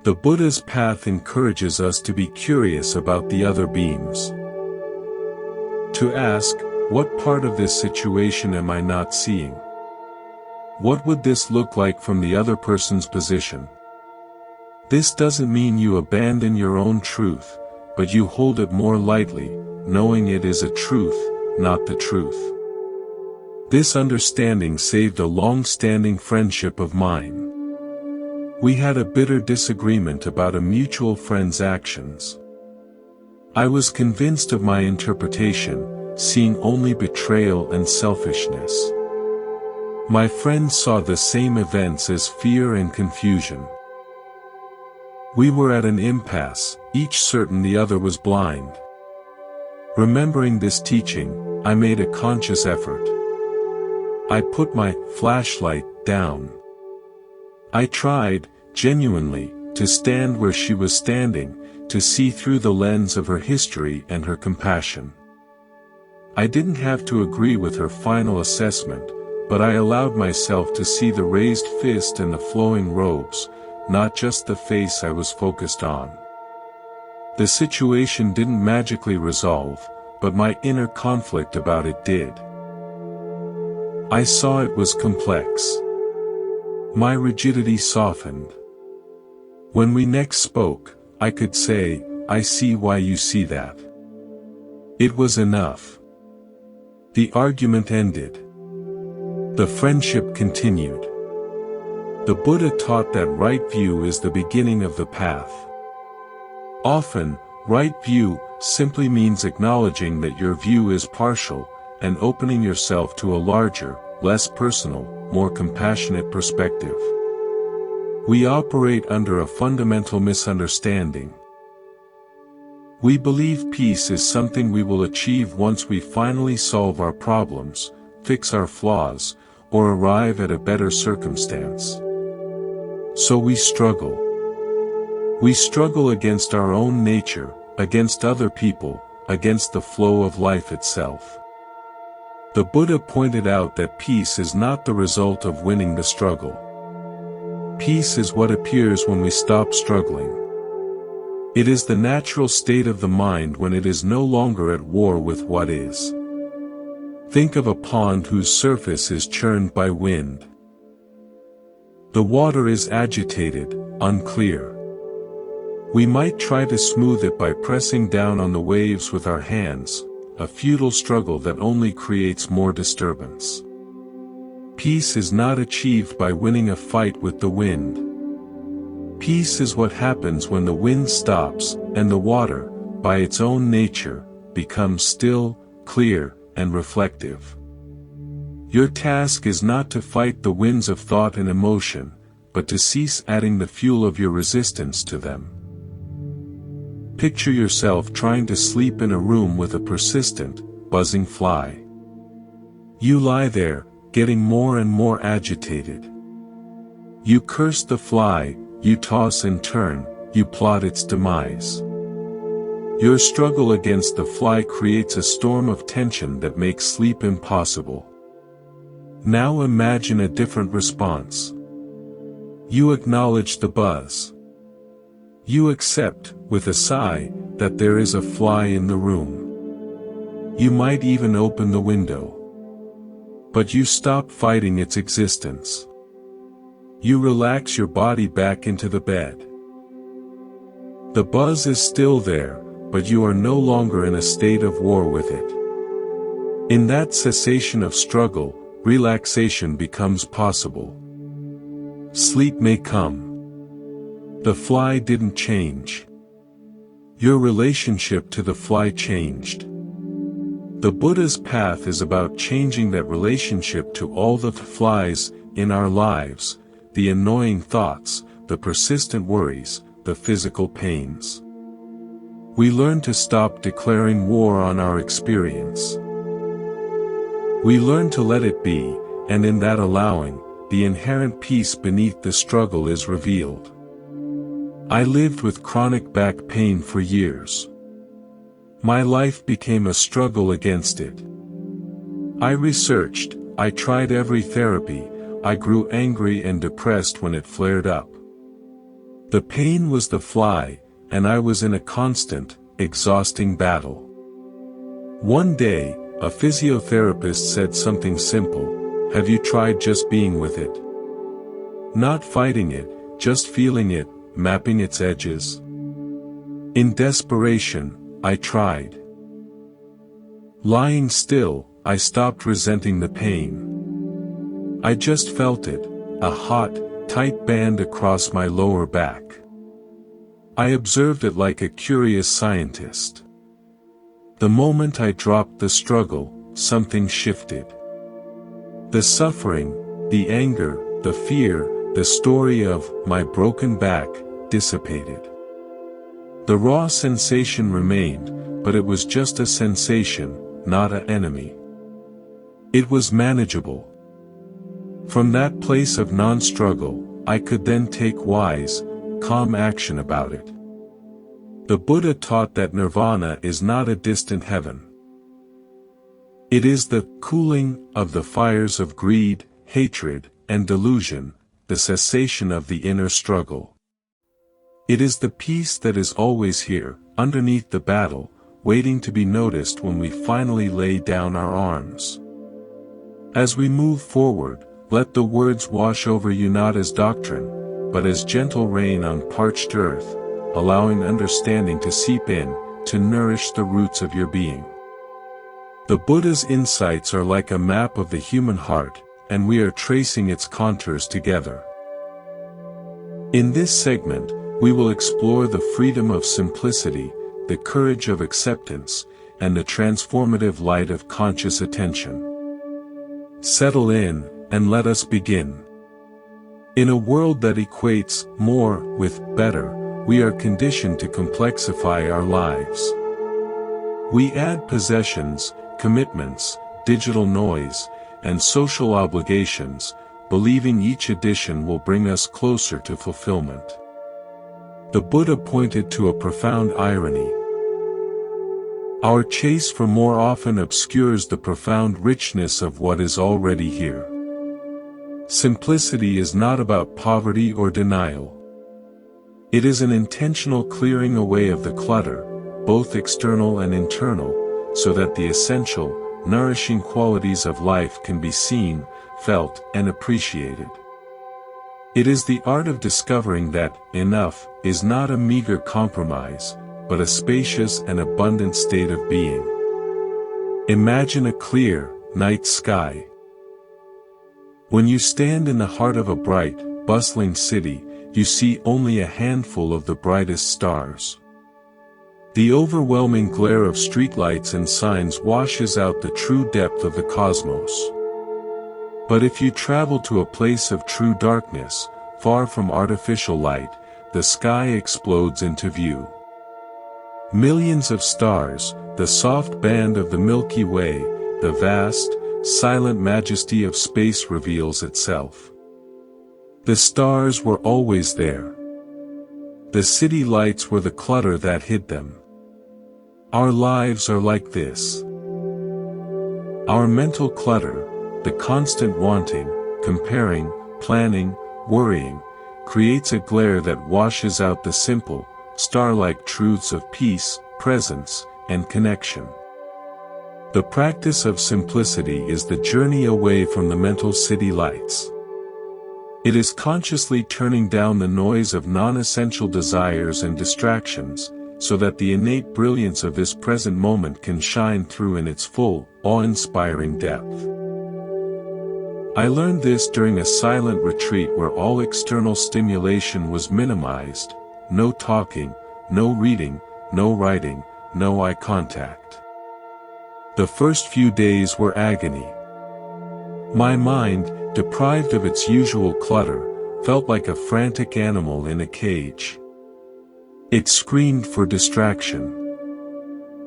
The Buddha's path encourages us to be curious about the other beams. To ask, what part of this situation am I not seeing? What would this look like from the other person's position? This doesn't mean you abandon your own truth, but you hold it more lightly, knowing it is a truth, not the truth. This understanding saved a long-standing friendship of mine. We had a bitter disagreement about a mutual friend's actions. I was convinced of my interpretation, seeing only betrayal and selfishness. My friend saw the same events as fear and confusion. We were at an impasse, each certain the other was blind. Remembering this teaching, I made a conscious effort. I put my flashlight down. I tried, genuinely, to stand where she was standing, to see through the lens of her history and her compassion. I didn't have to agree with her final assessment, but I allowed myself to see the raised fist and the flowing robes, not just the face I was focused on. The situation didn't magically resolve, but my inner conflict about it did. I saw it was complex. My rigidity softened. When we next spoke, I could say, "I see why you see that." It was enough. The argument ended. The friendship continued. The Buddha taught that right view is the beginning of the path. Often, right view simply means acknowledging that your view is partial, and opening yourself to a larger, less personal, more compassionate perspective. We operate under a fundamental misunderstanding. We believe peace is something we will achieve once we finally solve our problems, fix our flaws, or arrive at a better circumstance. So we struggle. We struggle against our own nature, against other people, against the flow of life itself. The Buddha pointed out that peace is not the result of winning the struggle. Peace is what appears when we stop struggling. It is the natural state of the mind when it is no longer at war with what is. Think of a pond whose surface is churned by wind. The water is agitated, unclear. We might try to smooth it by pressing down on the waves with our hands, a futile struggle that only creates more disturbance. Peace is not achieved by winning a fight with the wind. Peace is what happens when the wind stops, and the water, by its own nature, becomes still, clear, and reflective. Your task is not to fight the winds of thought and emotion, but to cease adding the fuel of your resistance to them. Picture yourself trying to sleep in a room with a persistent, buzzing fly. You lie there, getting more and more agitated. You curse the fly, you toss and turn, you plot its demise. Your struggle against the fly creates a storm of tension that makes sleep impossible. Now imagine a different response. You acknowledge the buzz. You accept, with a sigh, that there is a fly in the room. You might even open the window. But you stop fighting its existence. You relax your body back into the bed. The buzz is still there, but you are no longer in a state of war with it. In that cessation of struggle, relaxation becomes possible. Sleep may come. The fly didn't change. Your relationship to the fly changed. The Buddha's path is about changing that relationship to all the flies in our lives, the annoying thoughts, the persistent worries, the physical pains. We learn to stop declaring war on our experience. We learn to let it be, and in that allowing, the inherent peace beneath the struggle is revealed. I lived with chronic back pain for years. My life became a struggle against it. I researched, I tried every therapy, I grew angry and depressed when it flared up. The pain was the fly, and I was in a constant, exhausting battle. One day, a physiotherapist said something simple: have you tried just being with it? Not fighting it, just feeling it, mapping its edges. In desperation, I tried. Lying still, I stopped resenting the pain. I just felt it, a hot, tight band across my lower back. I observed it like a curious scientist. The moment I dropped the struggle, something shifted. The suffering, the anger, the fear, the story of my broken back dissipated. The raw sensation remained, but it was just a sensation, not an enemy. It was manageable. From that place of non-struggle, I could then take wise, calm action about it. The Buddha taught that nirvana is not a distant heaven. It is the cooling of the fires of greed, hatred, and delusion, the cessation of the inner struggle. It is the peace that is always here, underneath the battle, waiting to be noticed when we finally lay down our arms. As we move forward, let the words wash over you not as doctrine, but as gentle rain on parched earth, allowing understanding to seep in, to nourish the roots of your being. The Buddha's insights are like a map of the human heart, and we are tracing its contours together. In this segment, we will explore the freedom of simplicity, the courage of acceptance, and the transformative light of conscious attention. Settle in, and let us begin. In a world that equates more with better, we are conditioned to complexify our lives. We add possessions, commitments, digital noise, and social obligations, believing each addition will bring us closer to fulfillment. The Buddha pointed to a profound irony. Our chase for more often obscures the profound richness of what is already here. Simplicity is not about poverty or denial. It is an intentional clearing away of the clutter, both external and internal, so that the essential, nourishing qualities of life can be seen, felt, and appreciated. It is the art of discovering that enough is not a meager compromise, but a spacious and abundant state of being. Imagine a clear, night sky. When you stand in the heart of a bright, bustling city, you see only a handful of the brightest stars. The overwhelming glare of streetlights and signs washes out the true depth of the cosmos. But if you travel to a place of true darkness, far from artificial light, the sky explodes into view. Millions of stars, the soft band of the Milky Way, the vast, silent majesty of space reveals itself. The stars were always there. The city lights were the clutter that hid them. Our lives are like this. Our mental clutter, the constant wanting, comparing, planning, worrying, creates a glare that washes out the simple, star-like truths of peace, presence, and connection. The practice of simplicity is the journey away from the mental city lights. It is consciously turning down the noise of non-essential desires and distractions, so that the innate brilliance of this present moment can shine through in its full, awe-inspiring depth. I learned this during a silent retreat where all external stimulation was minimized: no talking, no reading, no writing, no eye contact. The first few days were agony. My mind, deprived of its usual clutter, felt like a frantic animal in a cage. It screamed for distraction.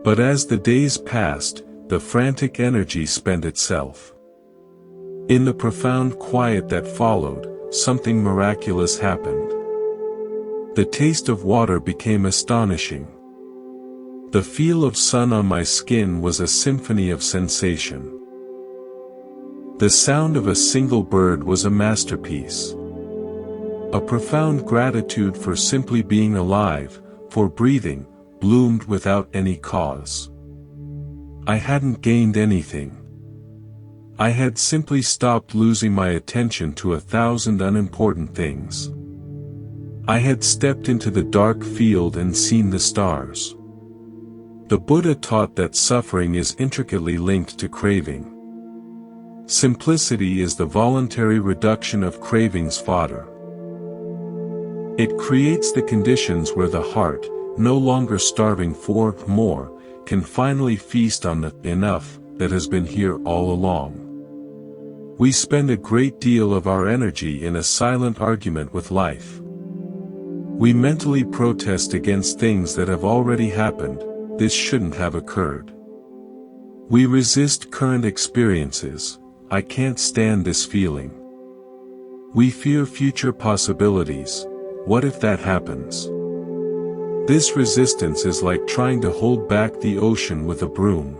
But as the days passed, the frantic energy spent itself. In the profound quiet that followed, something miraculous happened. The taste of water became astonishing. The feel of sun on my skin was a symphony of sensation. The sound of a single bird was a masterpiece. A profound gratitude for simply being alive, for breathing, bloomed without any cause. I hadn't gained anything. I had simply stopped losing my attention to 1,000 unimportant things. I had stepped into the dark field and seen the stars. The Buddha taught that suffering is intricately linked to craving. Simplicity is the voluntary reduction of craving's fodder. It creates the conditions where the heart, no longer starving for more, can finally feast on the enough that has been here all along. We spend a great deal of our energy in a silent argument with life. We mentally protest against things that have already happened: this shouldn't have occurred. We resist current experiences: I can't stand this feeling. We fear future possibilities: what if that happens? This resistance is like trying to hold back the ocean with a broom.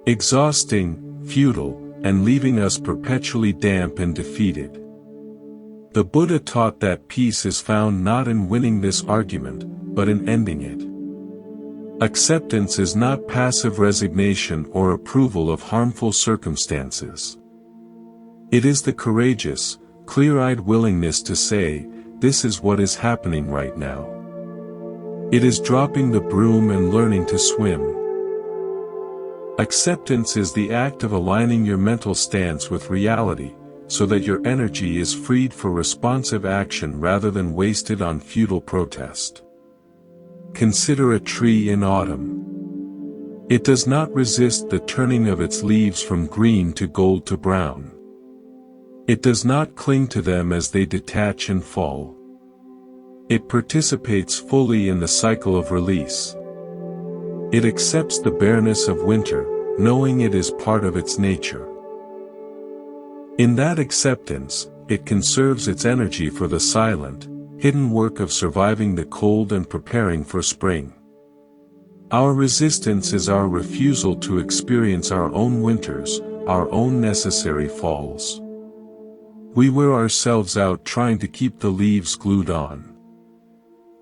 Exhausting, futile, and leaving us perpetually damp and defeated. The Buddha taught that peace is found not in winning this argument, but in ending it. Acceptance is not passive resignation or approval of harmful circumstances. It is the courageous, clear-eyed willingness to say, this is what is happening right now. It is dropping the broom and learning to swim. Acceptance is the act of aligning your mental stance with reality, so that your energy is freed for responsive action rather than wasted on futile protest. Consider a tree in autumn. It does not resist the turning of its leaves from green to gold to brown. It does not cling to them as they detach and fall. It participates fully in the cycle of release. It accepts the bareness of winter, knowing it is part of its nature. In that acceptance, it conserves its energy for the silent, hidden work of surviving the cold and preparing for spring. Our resistance is our refusal to experience our own winters, our own necessary falls. We wear ourselves out trying to keep the leaves glued on.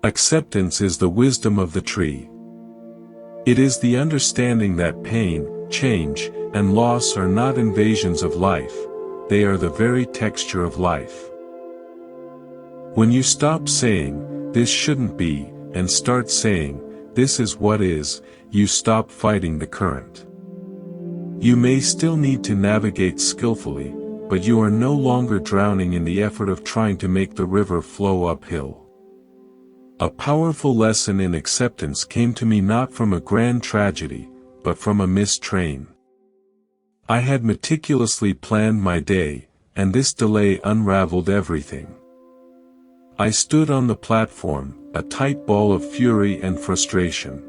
Acceptance is the wisdom of the tree. It is the understanding that pain, change, and loss are not invasions of life, they are the very texture of life. When you stop saying, this shouldn't be, and start saying, this is what is, you stop fighting the current. You may still need to navigate skillfully, but you are no longer drowning in the effort of trying to make the river flow uphill. A powerful lesson in acceptance came to me not from a grand tragedy, but from a missed train. I had meticulously planned my day, and this delay unraveled everything. I stood on the platform, a tight ball of fury and frustration.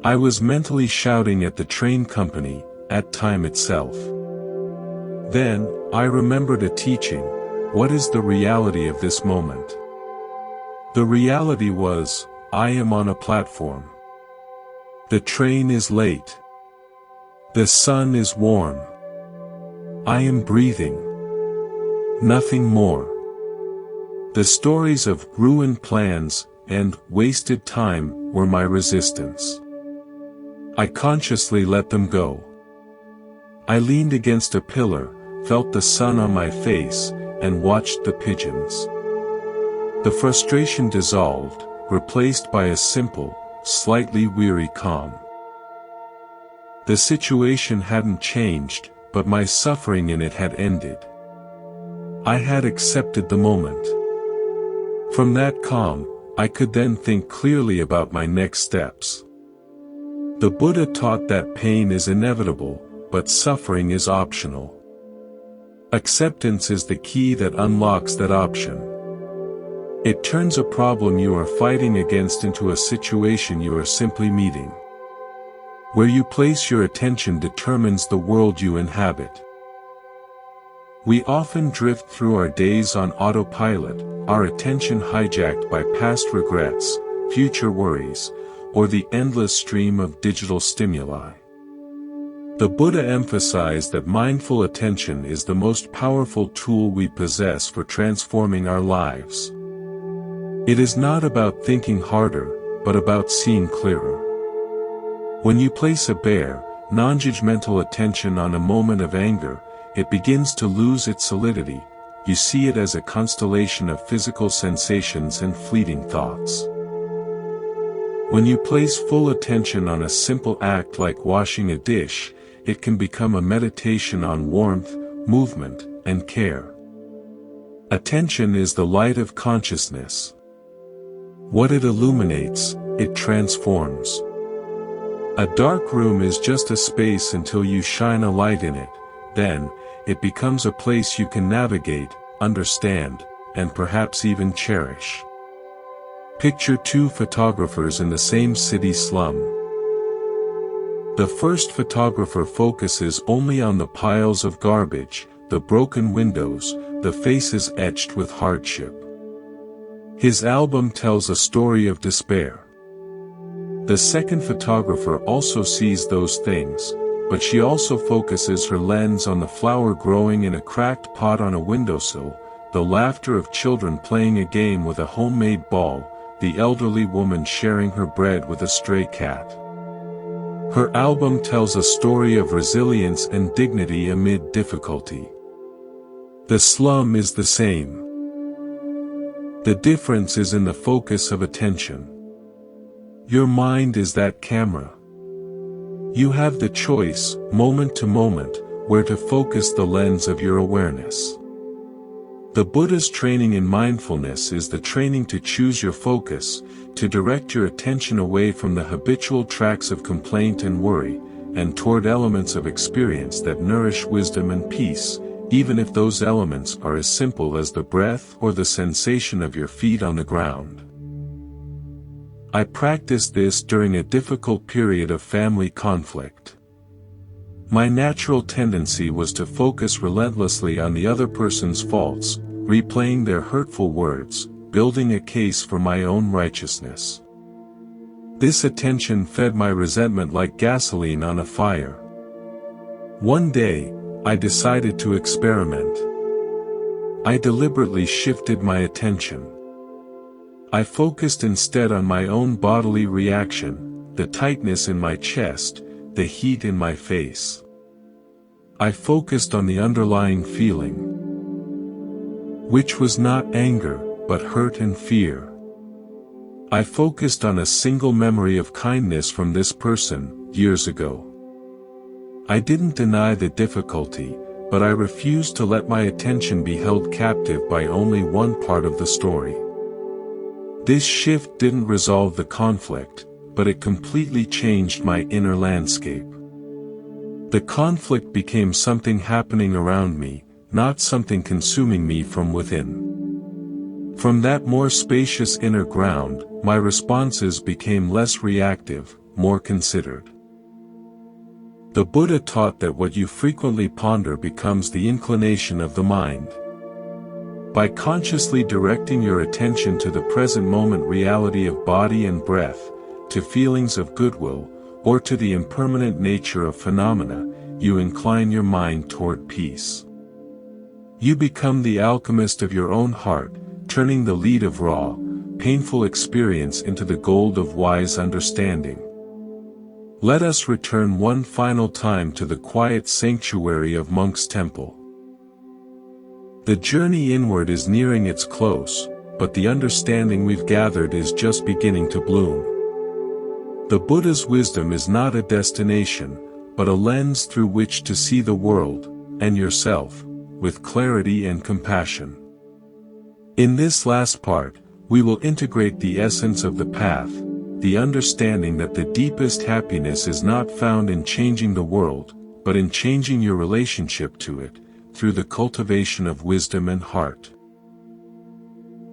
I was mentally shouting at the train company, at time itself. Then, I remembered a teaching: what is the reality of this moment? The reality was, I am on a platform. The train is late. The sun is warm. I am breathing. Nothing more. The stories of ruined plans and wasted time were my resistance. I consciously let them go. I leaned against a pillar, felt the sun on my face, and watched the pigeons. The frustration dissolved, replaced by a simple, slightly weary calm. The situation hadn't changed, but my suffering in it had ended. I had accepted the moment. From that calm, I could then think clearly about my next steps. The Buddha taught that pain is inevitable, but suffering is optional. Acceptance is the key that unlocks that option. It turns a problem you are fighting against into a situation you are simply meeting. Where you place your attention determines the world you inhabit. We often drift through our days on autopilot, our attention hijacked by past regrets, future worries, or the endless stream of digital stimuli. The Buddha emphasized that mindful attention is the most powerful tool we possess for transforming our lives. It is not about thinking harder, but about seeing clearer. When you place a bare, non-judgmental attention on a moment of anger, it begins to lose its solidity. You see it as a constellation of physical sensations and fleeting thoughts. When you place full attention on a simple act like washing a dish, it can become a meditation on warmth, movement, and care. Attention is the light of consciousness. What it illuminates, it transforms. A dark room is just a space until you shine a light in it, then, it becomes a place you can navigate, understand, and perhaps even cherish. Picture two photographers in the same city slum. The first photographer focuses only on the piles of garbage, the broken windows, the faces etched with hardship. His album tells a story of despair. The second photographer also sees those things, but she also focuses her lens on the flower growing in a cracked pot on a windowsill, the laughter of children playing a game with a homemade ball, the elderly woman sharing her bread with a stray cat. Her album tells a story of resilience and dignity amid difficulty. The slum is the same. The difference is in the focus of attention. Your mind is that camera. You have the choice, moment to moment, where to focus the lens of your awareness. The Buddha's training in mindfulness is the training to choose your focus, to direct your attention away from the habitual tracks of complaint and worry, and toward elements of experience that nourish wisdom and peace, even if those elements are as simple as the breath or the sensation of your feet on the ground. I practiced this during a difficult period of family conflict. My natural tendency was to focus relentlessly on the other person's faults, replaying their hurtful words, building a case for my own righteousness. This attention fed my resentment like gasoline on a fire. One day, I decided to experiment. I deliberately shifted my attention. I focused instead on my own bodily reaction, the tightness in my chest, the heat in my face. I focused on the underlying feeling, which was not anger, but hurt and fear. I focused on a single memory of kindness from this person, years ago. I didn't deny the difficulty, but I refused to let my attention be held captive by only one part of the story. This shift didn't resolve the conflict, but it completely changed my inner landscape. The conflict became something happening around me, not something consuming me from within. From that more spacious inner ground, my responses became less reactive, more considered. The Buddha taught that what you frequently ponder becomes the inclination of the mind. By consciously directing your attention to the present moment reality of body and breath, to feelings of goodwill, or to the impermanent nature of phenomena, you incline your mind toward peace. You become the alchemist of your own heart, turning the lead of raw, painful experience into the gold of wise understanding. Let us return one final time to the quiet sanctuary of Monk's Temple. The journey inward is nearing its close, but the understanding we've gathered is just beginning to bloom. The Buddha's wisdom is not a destination, but a lens through which to see the world, and yourself, with clarity and compassion. In this last part, we will integrate the essence of the path, the understanding that the deepest happiness is not found in changing the world, but in changing your relationship to it, through the cultivation of wisdom and heart.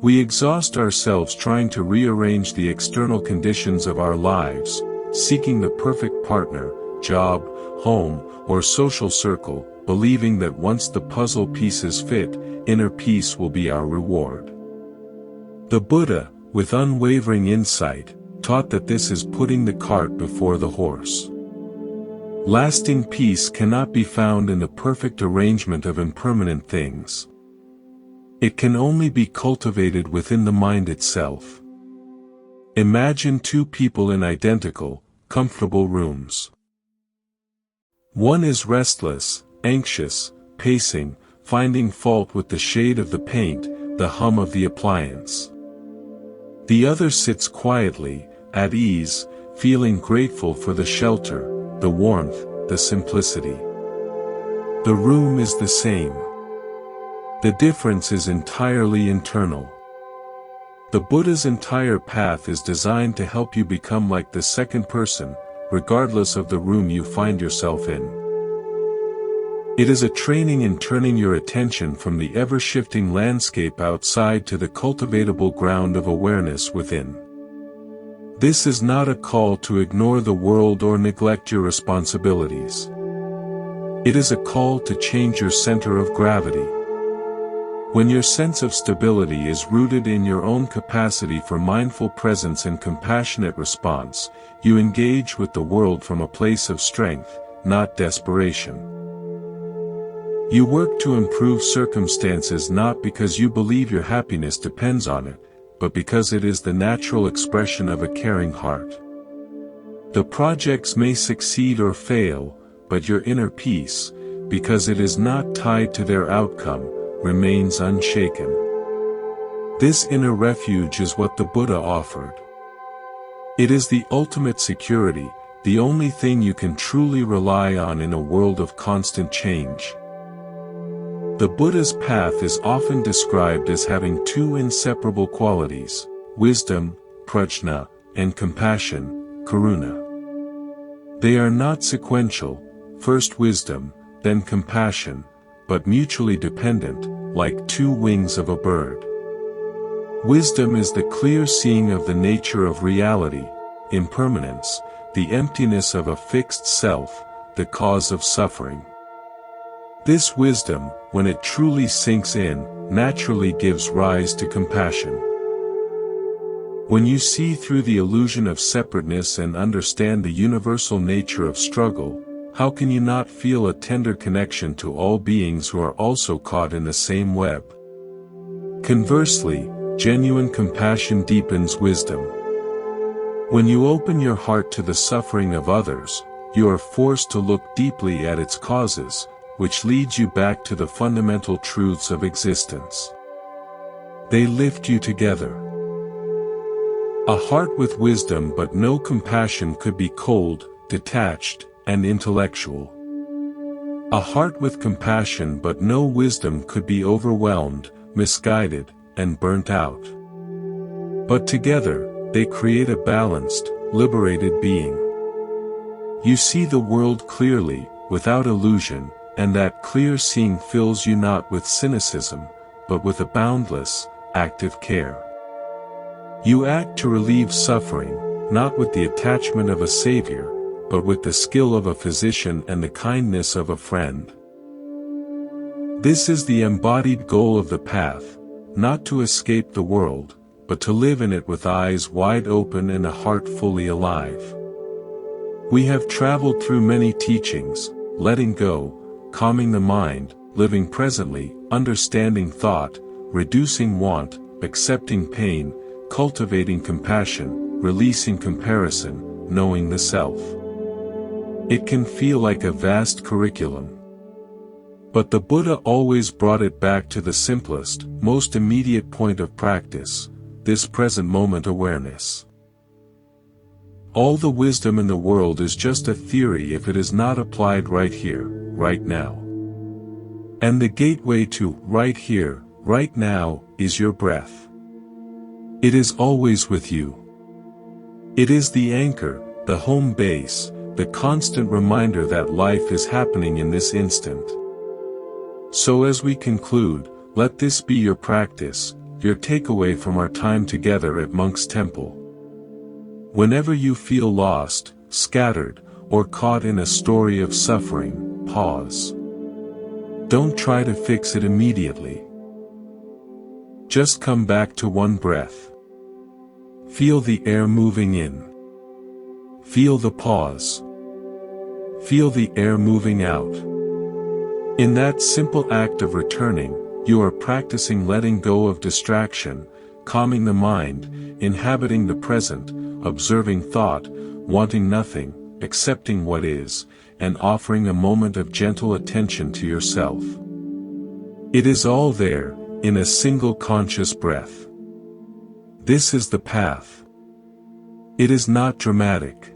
We exhaust ourselves trying to rearrange the external conditions of our lives, seeking the perfect partner, job, home, or social circle, believing that once the puzzle pieces fit, inner peace will be our reward. The Buddha, with unwavering insight, taught that this is putting the cart before the horse. Lasting peace cannot be found in the perfect arrangement of impermanent things. It can only be cultivated within the mind itself. Imagine two people in identical, comfortable rooms. One is restless, anxious, pacing, finding fault with the shade of the paint, the hum of the appliance. The other sits quietly, at ease, feeling grateful for the shelter, the warmth, the simplicity. The room is the same. The difference is entirely internal. The Buddha's entire path is designed to help you become like the second person, regardless of the room you find yourself in. It is a training in turning your attention from the ever-shifting landscape outside to the cultivatable ground of awareness within. This is not a call to ignore the world or neglect your responsibilities. It is a call to change your center of gravity. When your sense of stability is rooted in your own capacity for mindful presence and compassionate response, you engage with the world from a place of strength, not desperation. You work to improve circumstances not because you believe your happiness depends on it, but because it is the natural expression of a caring heart. The projects may succeed or fail, but your inner peace, because it is not tied to their outcome, remains unshaken. This inner refuge is what the Buddha offered. It is the ultimate security, the only thing you can truly rely on in a world of constant change. The Buddha's path is often described as having two inseparable qualities: wisdom, prajna, and compassion, karuna. They are not sequential, first wisdom, then compassion, but mutually dependent, like two wings of a bird. Wisdom is the clear seeing of the nature of reality, impermanence, the emptiness of a fixed self, the cause of suffering. This wisdom, when it truly sinks in, naturally gives rise to compassion. When you see through the illusion of separateness and understand the universal nature of struggle, how can you not feel a tender connection to all beings who are also caught in the same web? Conversely, genuine compassion deepens wisdom. When you open your heart to the suffering of others, you are forced to look deeply at its causes, which leads you back to the fundamental truths of existence. They lift you together. A heart with wisdom but no compassion could be cold, detached, and intellectual. A heart with compassion but no wisdom could be overwhelmed, misguided, and burnt out. But together, they create a balanced, liberated being. You see the world clearly, without illusion, and that clear seeing fills you not with cynicism, but with a boundless, active care. You act to relieve suffering, not with the attachment of a savior, but with the skill of a physician and the kindness of a friend. This is the embodied goal of the path, not to escape the world, but to live in it with eyes wide open and a heart fully alive. We have traveled through many teachings: letting go, calming the mind, living presently, understanding thought, reducing want, accepting pain, cultivating compassion, releasing comparison, knowing the self. It can feel like a vast curriculum. But the Buddha always brought it back to the simplest, most immediate point of practice: this present moment awareness. All the wisdom in the world is just a theory if it is not applied right here, right now. And the gateway to right here, right now, is your breath. It is always with you. It is the anchor, the home base, the constant reminder that life is happening in this instant. So as we conclude, let this be your practice, your takeaway from our time together at Monk's Temple. Whenever you feel lost, scattered, or caught in a story of suffering, pause. Don't try to fix it immediately. Just come back to one breath. Feel the air moving in. Feel the pause. Feel the air moving out. In that simple act of returning, you are practicing letting go of distraction, calming the mind, inhabiting the present, observing thought, wanting nothing, accepting what is, and offering a moment of gentle attention to yourself. It is all there, in a single conscious breath. This is the path. It is not dramatic.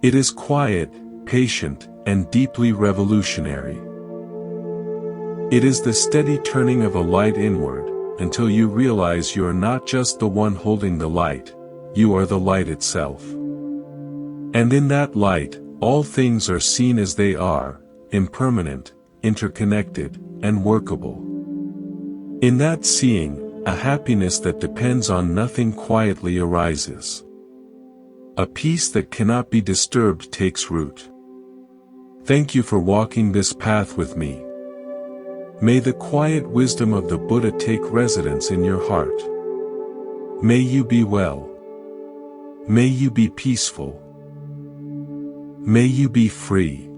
It is quiet, patient, and deeply revolutionary. It is the steady turning of a light inward, until you realize you are not just the one holding the light, you are the light itself. And in that light, all things are seen as they are, impermanent, interconnected, and workable. In that seeing, a happiness that depends on nothing quietly arises. A peace that cannot be disturbed takes root. Thank you for walking this path with me. May the quiet wisdom of the Buddha take residence in your heart. May you be well. May you be peaceful. May you be free.